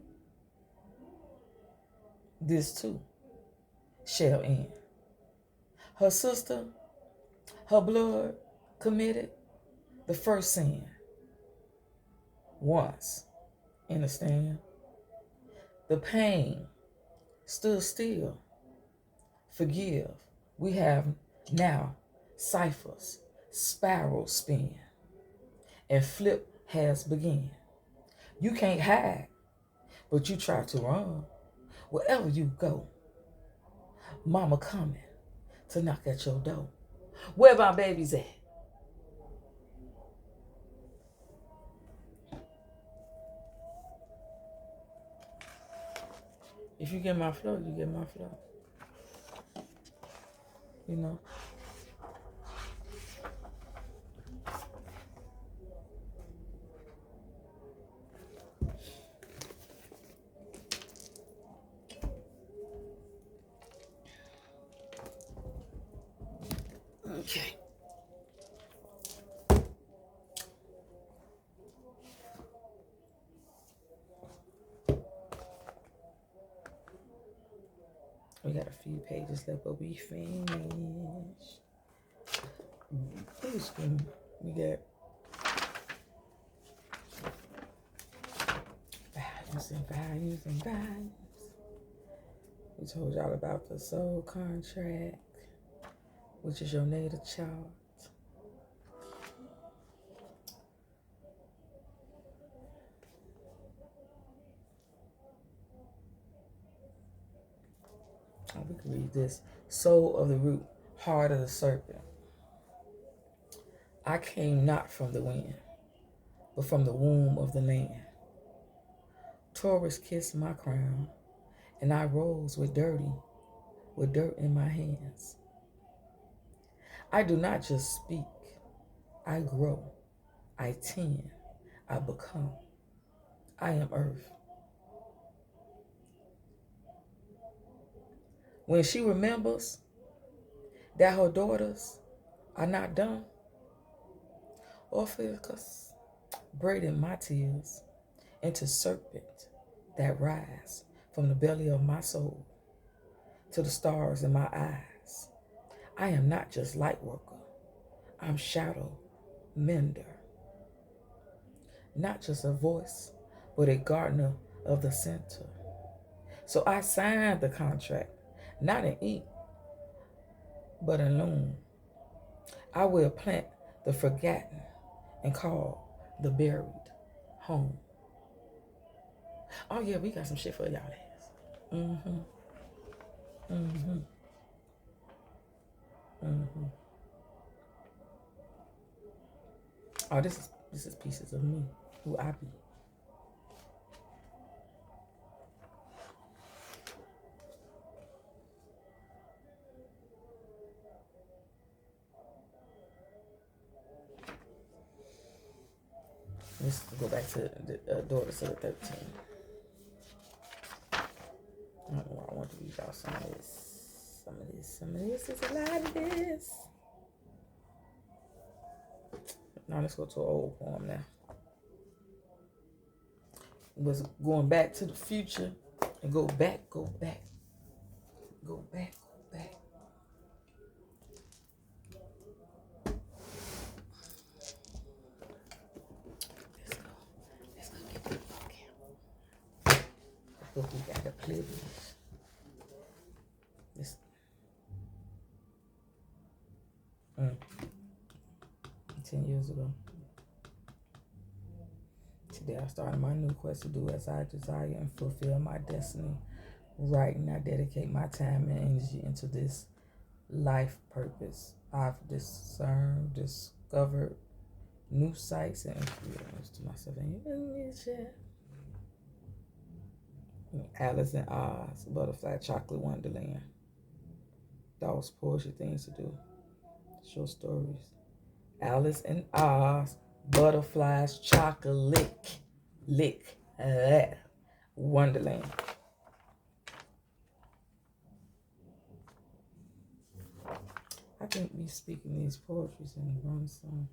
this too shall end. Her sister, her blood, committed the first sin once. Understand? The pain stood still. Forgive. We have now ciphers, spirals spin, and flip has begun. You can't hide, but you try to run. Wherever you go, mama coming to knock at your door. Where my babies at? If you get my flow, you get my flow. You know? Okay. We got a few pages left, but we finished. Please, we got values and values. We told y'all about the soul contract, which is your natal chart. We can read this. Soul of the root, heart of the serpent. I came not from the wind, but from the womb of the land. Taurus kissed my crown, and I rose with dirt in my hands. I do not just speak, I grow, I tend, I become. I am earth. When she remembers that her daughters are not dumb, Orpheus braided my tears into serpent that rise from the belly of my soul to the stars in my eyes. I am not just light worker, I'm shadow mender. Not just a voice, but a gardener of the center. So I signed the contract, not in ink, but in loom. I will plant the forgotten and call the buried home. Oh yeah, we got some shit for y'all ass. Oh, this is pieces of me, who I be. Let's go back to the daughters of the 13. I don't know why I want to read y'all some of this. Some of this is a lot of this. Now let's go to an old poem now. It was going back to the future and go back. Let's go get the book out. The book we gotta play with. This 10 years ago. Today I started my new quest to do as I desire and fulfill my destiny. Right, and I dedicate my time and energy into this life purpose. I've discovered new sights and experiences to myself. Alice in Oz, Butterfly Chocolate Wonderland. Those poetry things to do. Short stories. Alice in Oz, Butterflies Chocolate Lick Wonderland. I think me speaking these poetries in the wrong song.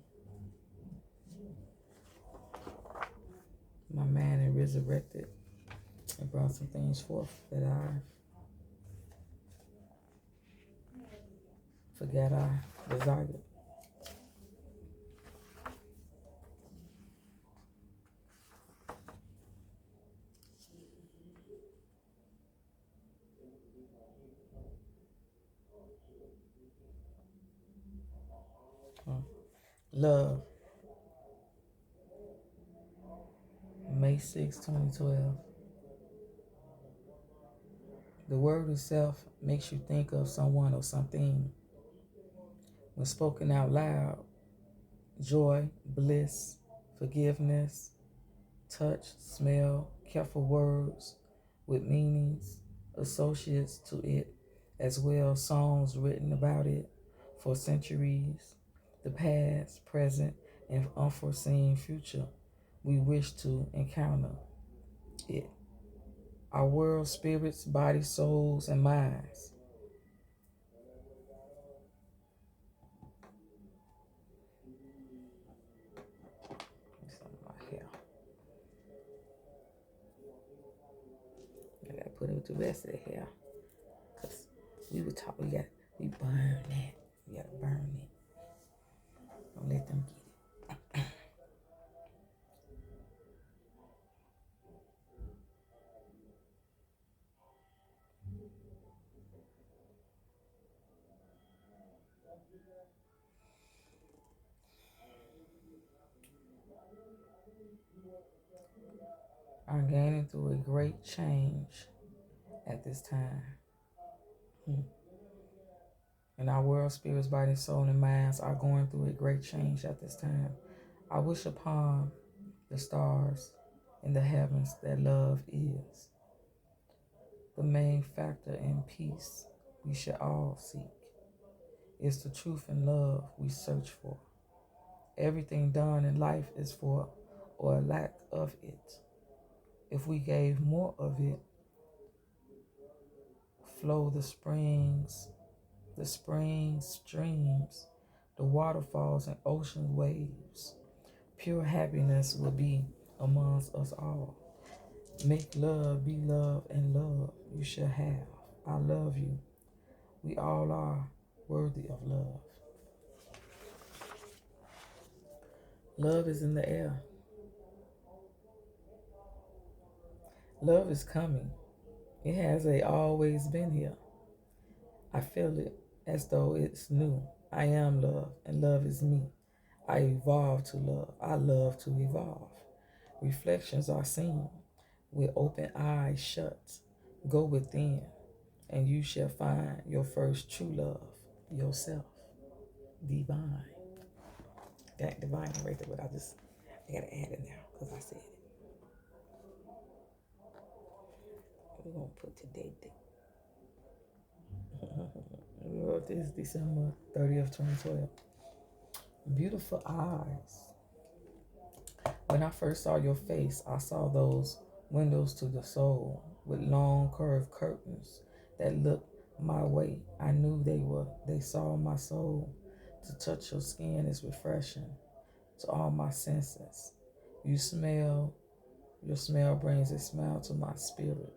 My man is resurrected and brought some things forth that I forgot I desired. Love, May 6, 2012. The word itself makes you think of someone or something. When spoken out loud, joy, bliss, forgiveness, touch, smell, careful words with meanings, associates to it, as well songs written about it for centuries, the past, present, and unforeseen future. We wish to encounter it. Our world, spirits, bodies, souls, and minds. My hair. I gotta put it to the rest of the hair. Cause we burn that. We gotta burn it. Don't let them get it. I'm gaining through a great change at this time. And our world, spirits, body, soul, and minds are going through a great change at this time. I wish upon the stars in the heavens that love is the main factor in peace we should all seek. It's the truth and love we search for. Everything done in life is for or a lack of it. If we gave more of it, flow the springs, streams, the waterfalls and ocean waves. Pure happiness will be amongst us all. Make love, be love, and love you shall have. I love you. We all are worthy of love. Love is in the air. Love is coming. It has always been here. I feel it as though it's new. I am love, and love is me. I evolve to love. I love to evolve. Reflections are seen with open eyes shut. Go within, and you shall find your first true love, yourself. Divine. That divine right there, but I gotta add it now because I said it. We're gonna put today. We wrote this December 30th, 2012. Beautiful eyes. When I first saw your face, I saw those windows to the soul with long curved curtains that looked my way. I knew they saw my soul. To touch your skin is refreshing to all my senses. Your smell brings a smile to my spirit.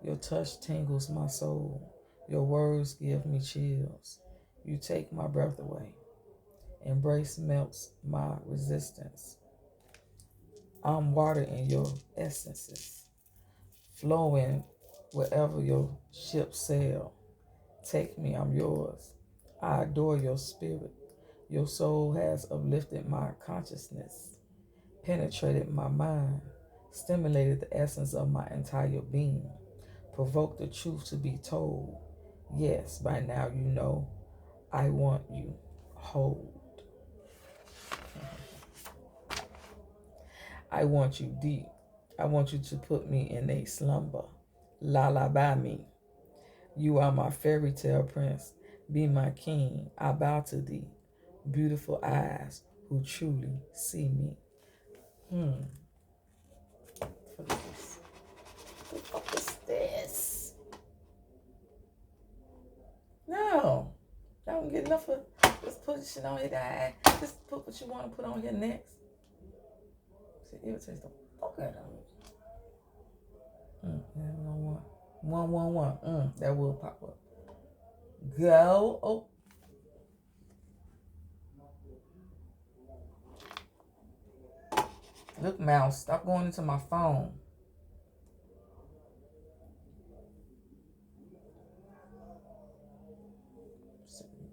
Your touch tingles my soul. Your words give me chills. You take my breath away. Embrace melts my resistance. I'm water in your essences, flowing wherever your ship sail. Take me, I'm yours. I adore your spirit. Your soul has uplifted my consciousness, penetrated my mind, stimulated the essence of my entire being, provoked the truth to be told, Yes, by now you know I want you. Hold. I want you deep. I want you to put me in a slumber. Lullaby me. You are my fairy tale prince. Be my king. I bow to thee. Beautiful eyes who truly see me. What is this? What the fuck is this? No. I don't get enough of this put shit on here that just put what you want to put on here next. It irritates the fuck out of me. 111. That will pop up. Go. Oh. Look, mouse. Stop going into my phone.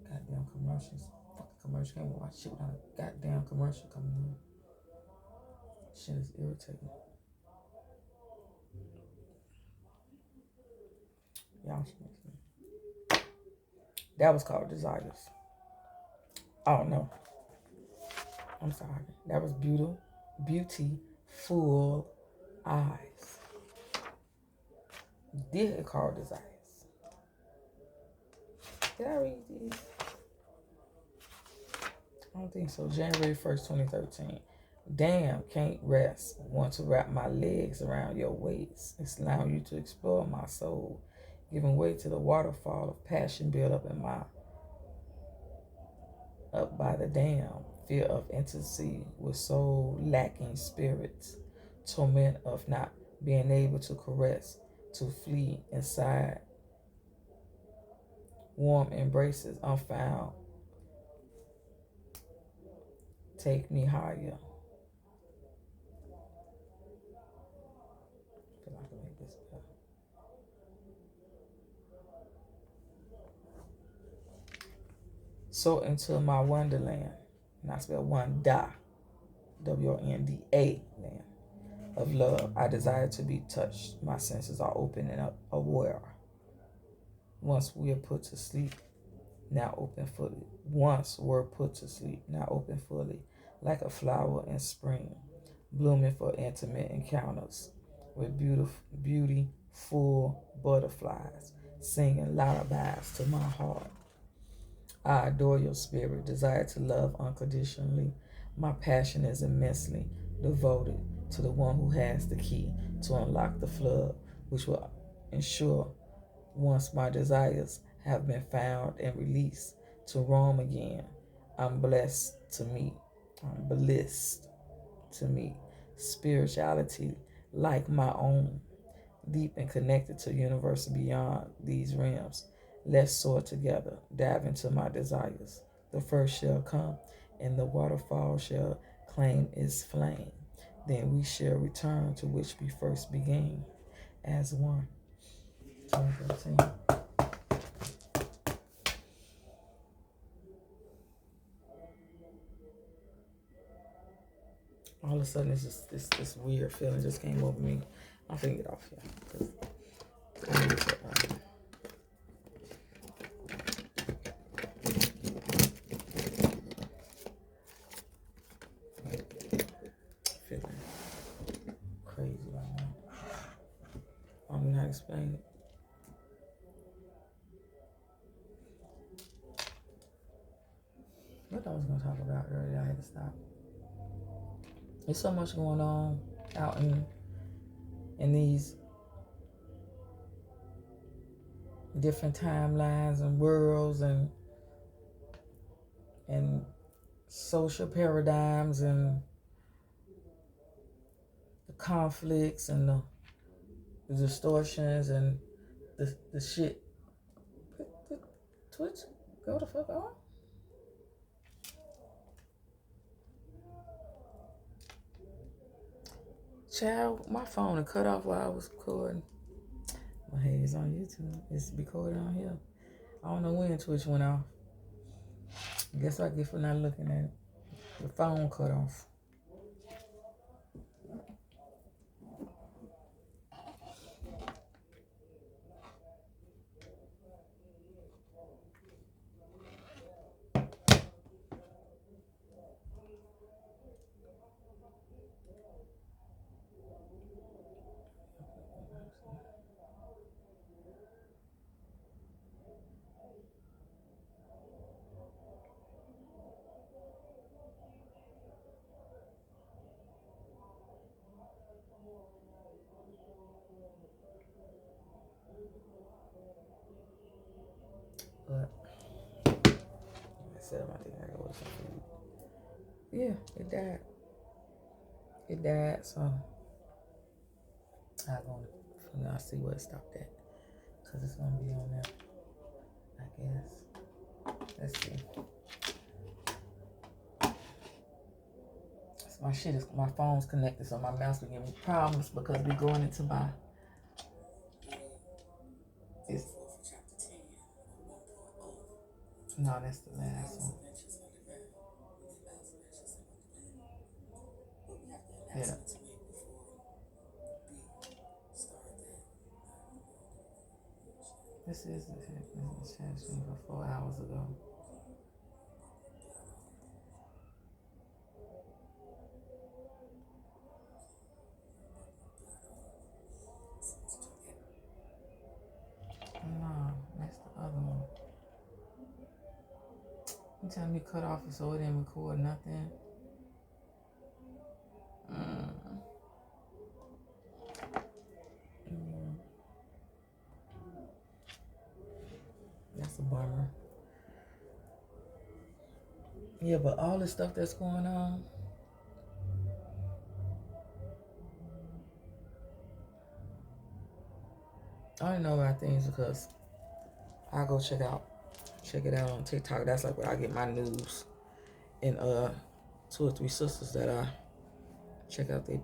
Goddamn commercials. Fuck the commercial. Can't watch shit without a goddamn commercial coming on. Shit is irritating. Y'all should make me. That was called Desires. Oh no. I'm sorry. That was Beautiful Eyes. Did it call Desires? Did I read these? I don't think so. January 1st, 2013. Damn, can't rest. Want to wrap my legs around your waist. It's allowing you to explore my soul. Giving way to the waterfall of passion built up by the dam. Fear of intimacy with soul lacking spirits. Torment of not being able to caress. To flee inside. Warm embraces unfound. Take me higher. I feel like I can make this better. So into my wonderland, and I spell Wanda, WNDA land of love. I desire to be touched. My senses are open and aware. Once we are put to sleep, now open fully. Once we're put to sleep, now open fully, like a flower in spring, blooming for intimate encounters with beautiful butterflies, singing lullabies to my heart. I adore your spirit, desire to love unconditionally. My passion is immensely devoted to the one who has the key to unlock the flood, which will ensure once my desires have been found and released to roam again. I'm blessed to meet. I'm blessed to meet spirituality like my own, deep and connected to universe beyond these realms. Let's soar together, dive into my desires. The first shall come, and the waterfall shall claim its flame. Then we shall return to which we first began, as one. 2013. All of a sudden, it's just this weird feeling just came over me. I'm finna get off here. I need to, feeling crazy right now. I don't know how to explain it. What I was gonna talk about earlier, I had to stop. There's so much going on out in these different timelines and worlds and social paradigms and the conflicts and the distortions and the shit. Twitch, go the fuck on. Child, my phone cut off while I was recording. My head is on YouTube. It's recorded on here. I don't know when Twitch went off. I guess I get for not looking at it. The phone cut off. 7. I think I gotta order some food. Yeah, it died. It died, so I'll see where it stopped at. Because it's going to be on there, I guess. Let's see. So my phone's connected, so my mouse will give me problems because we're going into my... No, that's the last one. Yeah. This is the chat stream for 4 hours ago. No, that's the other one. You telling me cut off so it didn't record nothing? That's a bummer. Yeah, but all the stuff that's going on, I only know about things because I go check it out on TikTok. That's like where I get my news. And 2 or 3 sisters that I check out they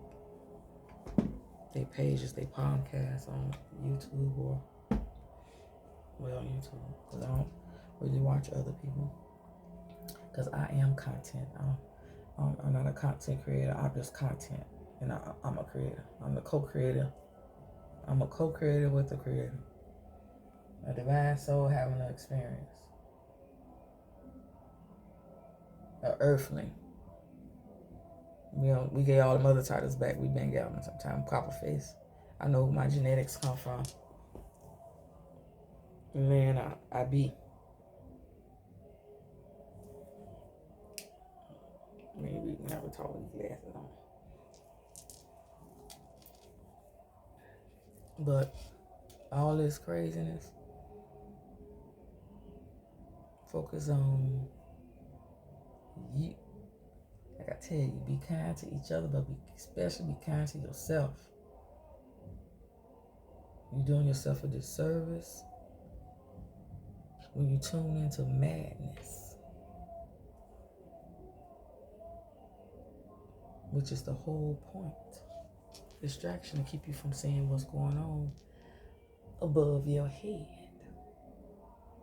pages, they podcasts on YouTube or on YouTube, because I don't really watch other people, because I am content. I'm not a content creator. I'm just content, and I'm a creator. I'm the co-creator. I'm a co-creator with the creator. A divine soul having an experience. An earthling. We get all the other titles back. We've been getting them sometimes. Copperface. I know who my genetics come from. Man, I be. Maybe never talk with glasses on. But all this craziness, focus on you. Like I tell you, be kind to each other, but especially be kind to yourself. You're doing yourself a disservice when you tune into madness, which is the whole point. Distraction to keep you from seeing what's going on above your head,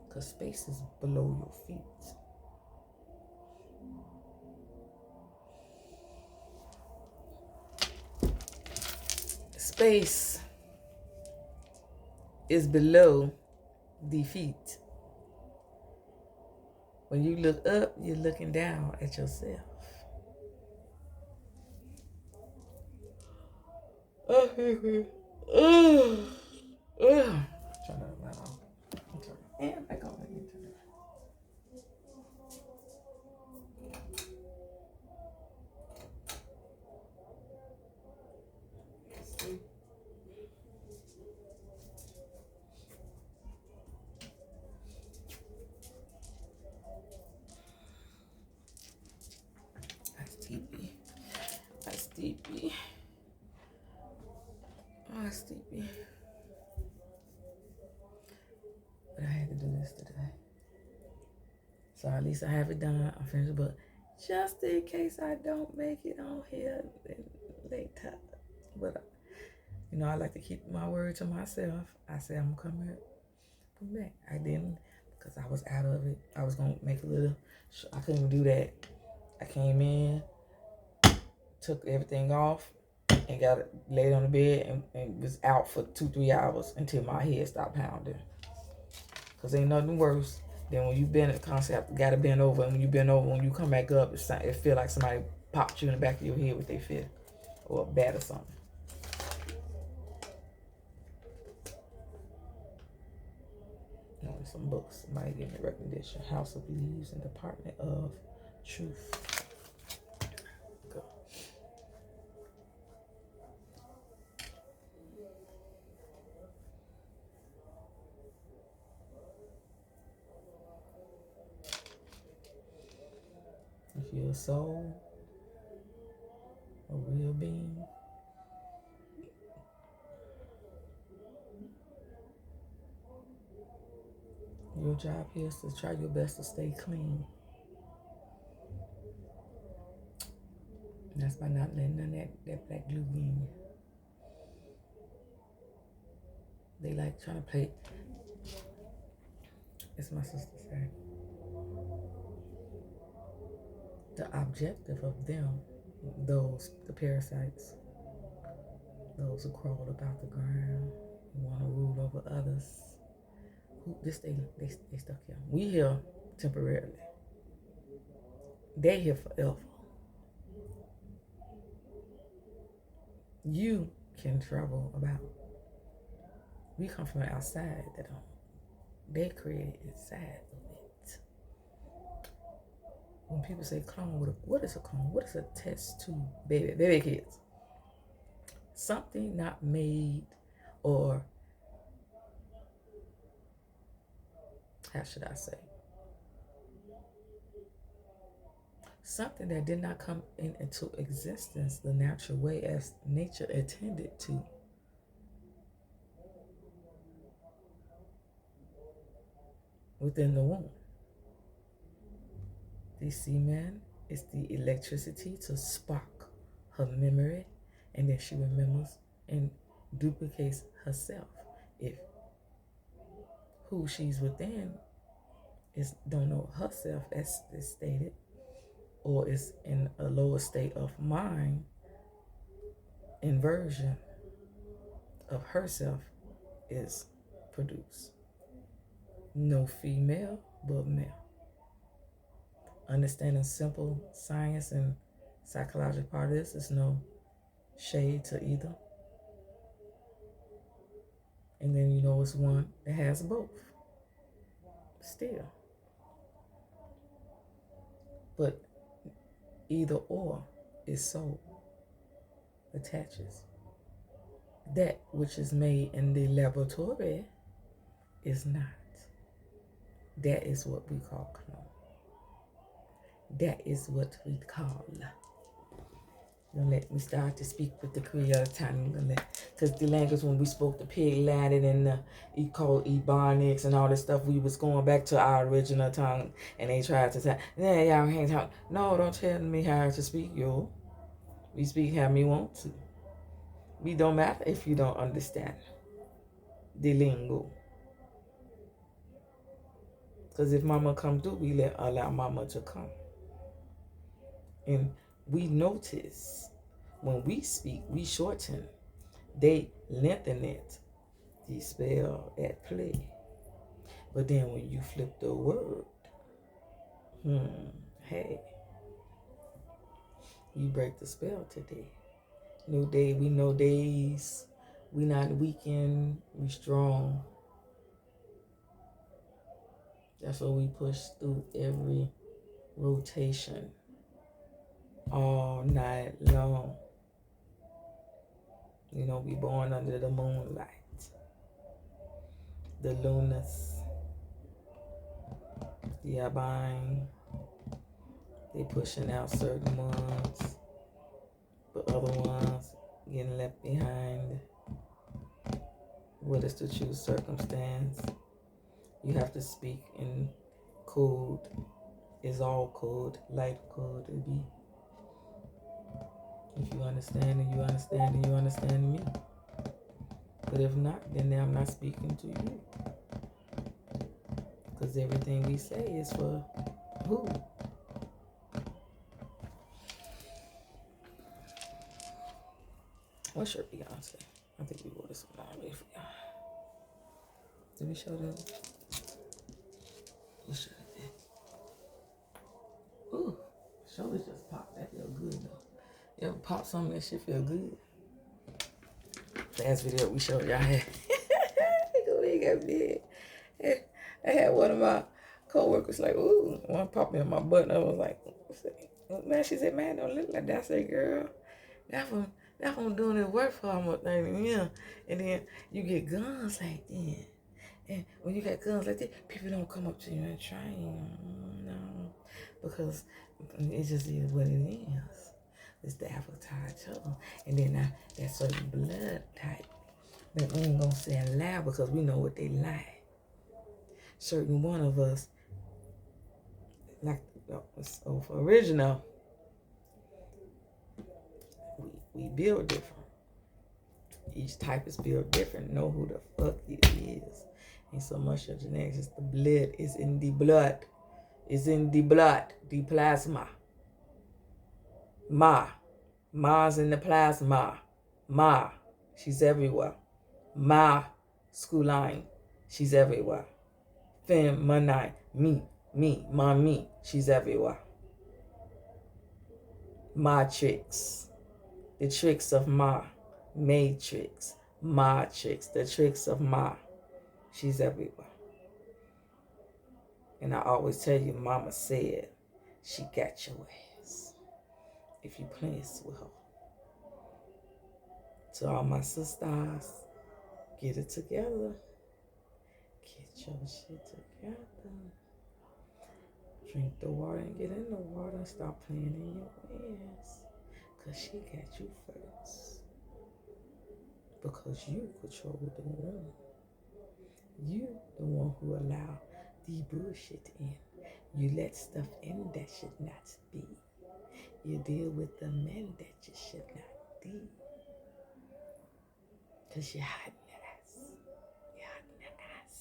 because space is below your feet. Space is below the feet. When you look up, you're looking down at yourself. Turn that light off. And back on the internet. That's deepy. Oh, that's deepy. But I had to do this today. So at least I have it done. I'm finished. But just in case I don't make it on here later. But, I like to keep my word to myself. I said I'm going to come back. I didn't, because I was out of it. I was going to make a little. I couldn't do that. I came in, took everything off, and got it laid on the bed and was out for 2-3 hours until my head stopped pounding. Because ain't nothing worse than when you bend at the concept, got to bend over, and when you bend over, when you come back up, it feel like somebody popped you in the back of your head with their fist or a bat or something. Some books. Somebody gave me a recommendation. House of Leaves and Department of Truth. Go. If you're a soul, a real being, your job here is to try your best to stay clean. And that's by not letting none of that black glue in you. They like trying to play, as my sister said, the objective of them, the parasites, those who crawl about the ground, want to rule over others. They stuck here. We here temporarily. They here forever. You can travel about. We come from the outside. They created inside of it. When people say clone, what is a clone? What is a test tube baby kids? Something not made, or how should I say? Something that did not come into existence the natural way as nature intended to. Within the womb. The semen is the electricity to spark her memory, and then she remembers and duplicates herself. If who she's within don't know herself, as is stated, or is in a lower state of mind, inversion of herself is produced. No female but male. Understanding simple science and psychological part of this is no shade to either. And then it's one that has both. Still. But either or is soul attaches. That which is made in the laboratory is not. That is what we call clone. That is what we call. Don't let me start to speak with the Creole tongue. Because the language when we spoke the Pig Latin and called Ebonics and all this stuff, we was going back to our original tongue. And they tried to say, yeah, y'all can't talk. No, don't tell me how to speak, yo. We speak how we want to. We don't matter if you don't understand the lingo. Because if mama come through, we allow mama to come. And we notice when we speak, we shorten. They lengthen it. The spell at play. But then when you flip the word, hey, you break the spell today. New day, we know days. We not weekend, we strong. That's what we push through every rotation. All night long. We born under the moonlight. The lunas. The abine. They pushing out certain ones. But other ones getting left behind. What is the true circumstance? You have to speak in code. Is all code. Life code. It be. If you understand and you understand and you understand me. But if not, then I'm not speaking to you. Because everything we say is for who? What shirt Beyonce? I think we wore this one already for y'all. Did we show them? We should have did. Ooh, shoulders just popped. That feel good though. You ever pop something that shit feel good? Last video we showed y'all had. They got big. I had one of my co-workers like, ooh, one popped me in my butt. And I was like, man, she said, man, don't look like that. I said, girl, that's what doing this work for almost 30 years. And then you get guns like that. And when you got guns like that, people don't come up to you and try you. No. because it just is what it is. It's the avatar too. And then that certain blood type that we ain't gonna say it loud because we know what they like. Certain one of us, like for original, we build different. Each type is built different. Know who the fuck it is. Ain't so much of genetics. It's the blood. It's in the blood. It's in the blood. The plasma. Ma's in the plasma. Ma. She's everywhere. Ma. Schooline. She's everywhere. Feminine. Me. Mommy. She's everywhere. Matrix. The tricks of Ma. Matrix. Matrix. The tricks of Ma. She's everywhere. And I always tell you, Mama said, she got your ass if you please with her. To all my sisters, get it together. Get your shit together. Drink the water and get in the water and stop playing in your ass. Because she got you first. Because you control the room. You the one who allow the bullshit in. You let stuff in that should not be. You deal with the men that you should not be. Because you're hot in the ass. You're hot in the ass.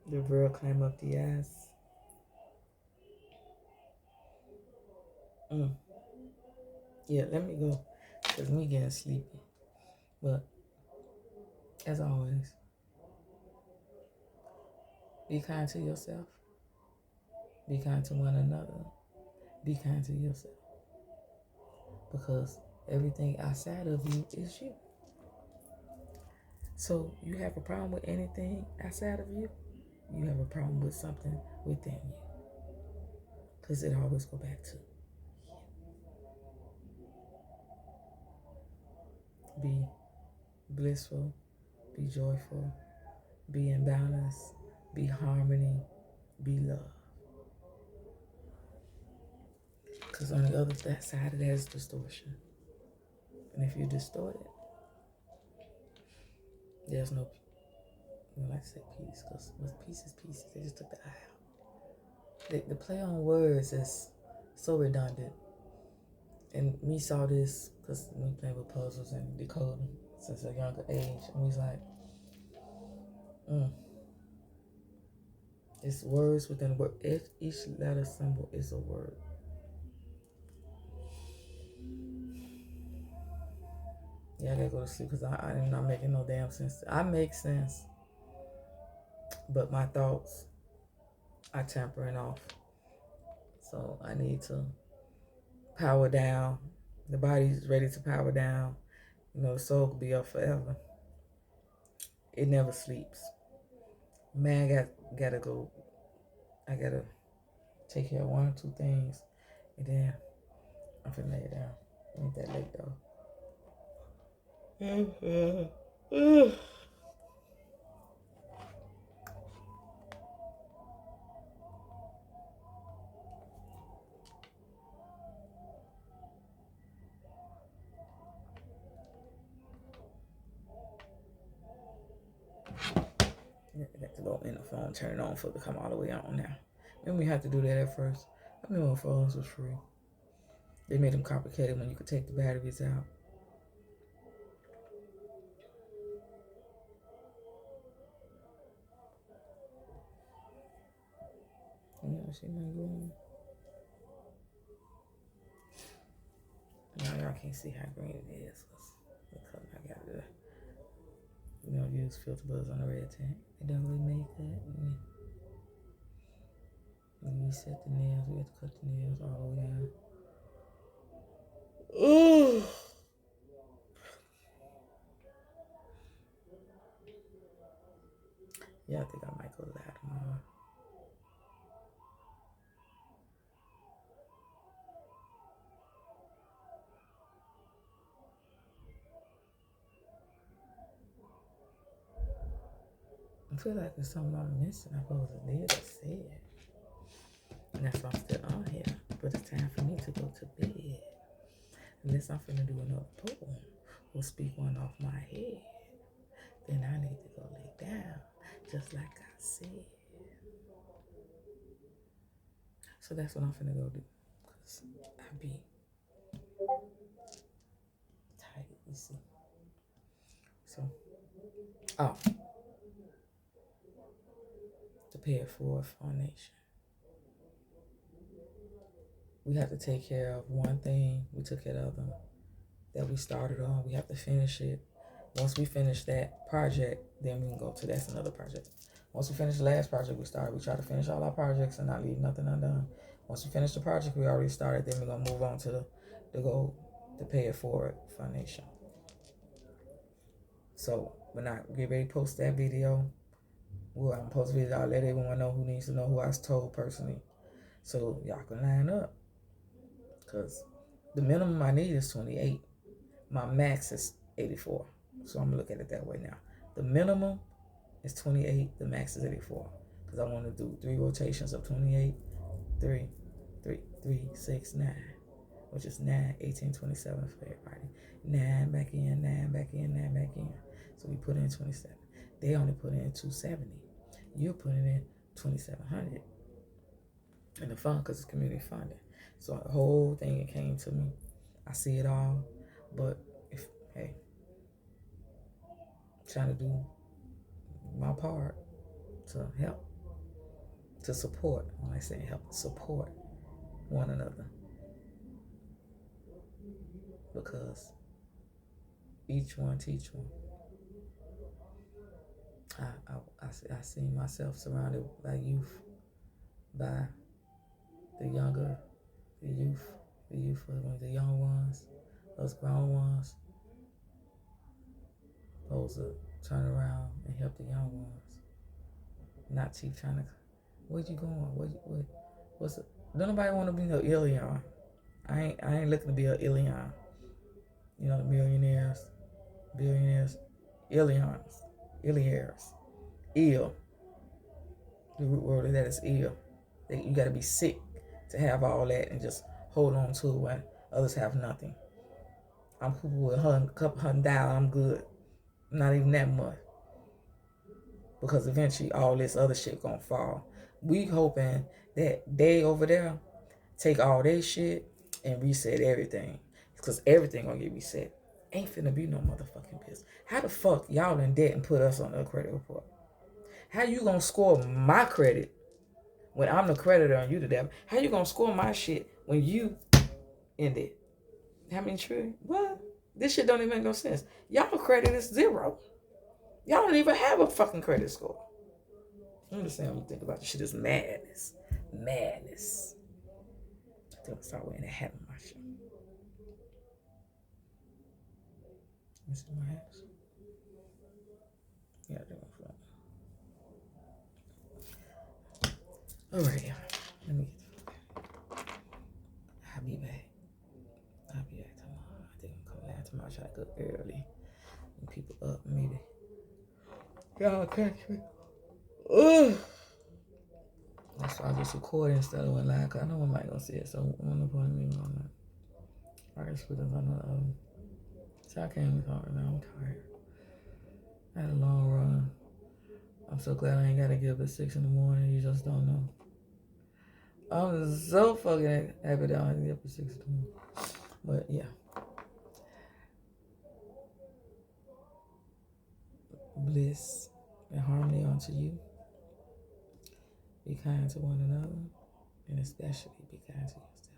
The real climb up the ass. Yeah, let me go. Because me getting sleepy. But, as always, be kind to yourself. Be kind to one another. Be kind to yourself. Because everything outside of you is you. So you have a problem with anything outside of you, you have a problem with something within you. Because it always go back to you. Be blissful. Be joyful. Be in balance. Be harmony. Be love. Because on the other side of that is distortion. And if you distort it, there's no, I like to say peace, because peace is peace. They just took the I out. The play on words is so redundant. And me saw this because we play with puzzles and decoding since a younger age. And we was like, it's words within a word. Each letter symbol is a word. Yeah, I gotta go to sleep because I'm not making no damn sense. I make sense, but my thoughts are tempering off. So I need to power down. The body's ready to power down. The soul could be up forever. It never sleeps. Man, gotta go. I gotta take care of one or two things, and then I'm finna lay it down. Ain't that late though? I got to go in the phone, turn it on for it to come all the way on now. Then we had to do that at first. I mean, when phones was free, they made them complicated when you could take the batteries out. You see my green? Now y'all can't see how green it is because I got to, use filter buds on the red tank. It don't really make that. And we set the nails. We have to cut the nails all the way down. Ooh. Yeah, I think I might go to that tomorrow. I'm feel like there's something I'm missing. I supposed to did or said. And that's why I'm still on here. But it's time for me to go to bed. Unless I'm finna do another poem or speak one off my head, then I need to go lay down, just like I said. So that's what I'm finna go do. Cause I be tight, you see. So, to pay it forward foundation. We have to take care of one thing. We took care of them that we started on. We have to finish it. Once we finish that project, then we can go to that's another project. Once we finish the last project we started, we try to finish all our projects and not leave nothing undone. Once we finish the project we already started, then we're gonna move on to the goal, to pay it forward foundation. So when I get ready to post that video, well, I'm post video, I'll let everyone know who needs to know, who I told personally, so y'all can line up. Cause the minimum I need is 28. My max is 84. So I'm gonna look at it that way now. The minimum is 28. The max is 84. Because I want to do 3 rotations of 28. 3, 3, 3, 6, 9. Which is 9, 18, 27 for everybody. 9 back in, 9 back in, 9 back in. So we put in 27. They only put in 270. You're putting in 2,700. And the fund, because it's community funded. So the whole thing, it came to me. I see it all. But if, hey, trying to do my part to help, to support, when I say help, support one another. Because each one teach one. I see myself surrounded by youth, by the younger, the youth, the young ones, those grown ones, supposed to turn around and help the young ones. Not keep trying to, where you going? What's it? Don't nobody want to be no alien. I ain't looking to be an alien. You know, the millionaires, billionaires, aliens, ill. The root word of that is ill. You got to be sick to have all that and just hold on to it when others have nothing. I'm cool with a couple $100, I'm good. Not even that much. Because eventually all this other shit gonna fall. We hoping that they over there take all their shit and reset everything. Because everything gonna get reset. Ain't finna be no motherfucking piss. How the fuck y'all in debt and put us on a credit report? How you gonna score my credit when I'm the creditor and you the debtor? How you gonna score my shit when you in debt? How many trillion? What? This shit don't even make no sense. Y'all credit is 0. Y'all don't even have a fucking credit score. I understand when you think about this shit is madness. Madness. I think I'll start wearing a hat on my shit. This is my hats. Yeah, they're fun. Alright, y'all. Let me get the fuck out. I'll be back. Tomorrow. I think I'm coming down tomorrow. Try to go early. When people up, maybe. Y'all catch me. Ugh. That's why I just record instead of live. Cause I know I'm not gonna see it, so I'm gonna put me on that. Alright, sweetheart, I know. So I can't even talk right now. I'm tired. I had a long run. I'm so glad I ain't gotta get up at 6 in the morning. You just don't know. I'm so fucking happy that I didn't get up at 6 in the morning. But yeah. Bliss and harmony unto you. Be kind to one another. And especially be kind to yourself.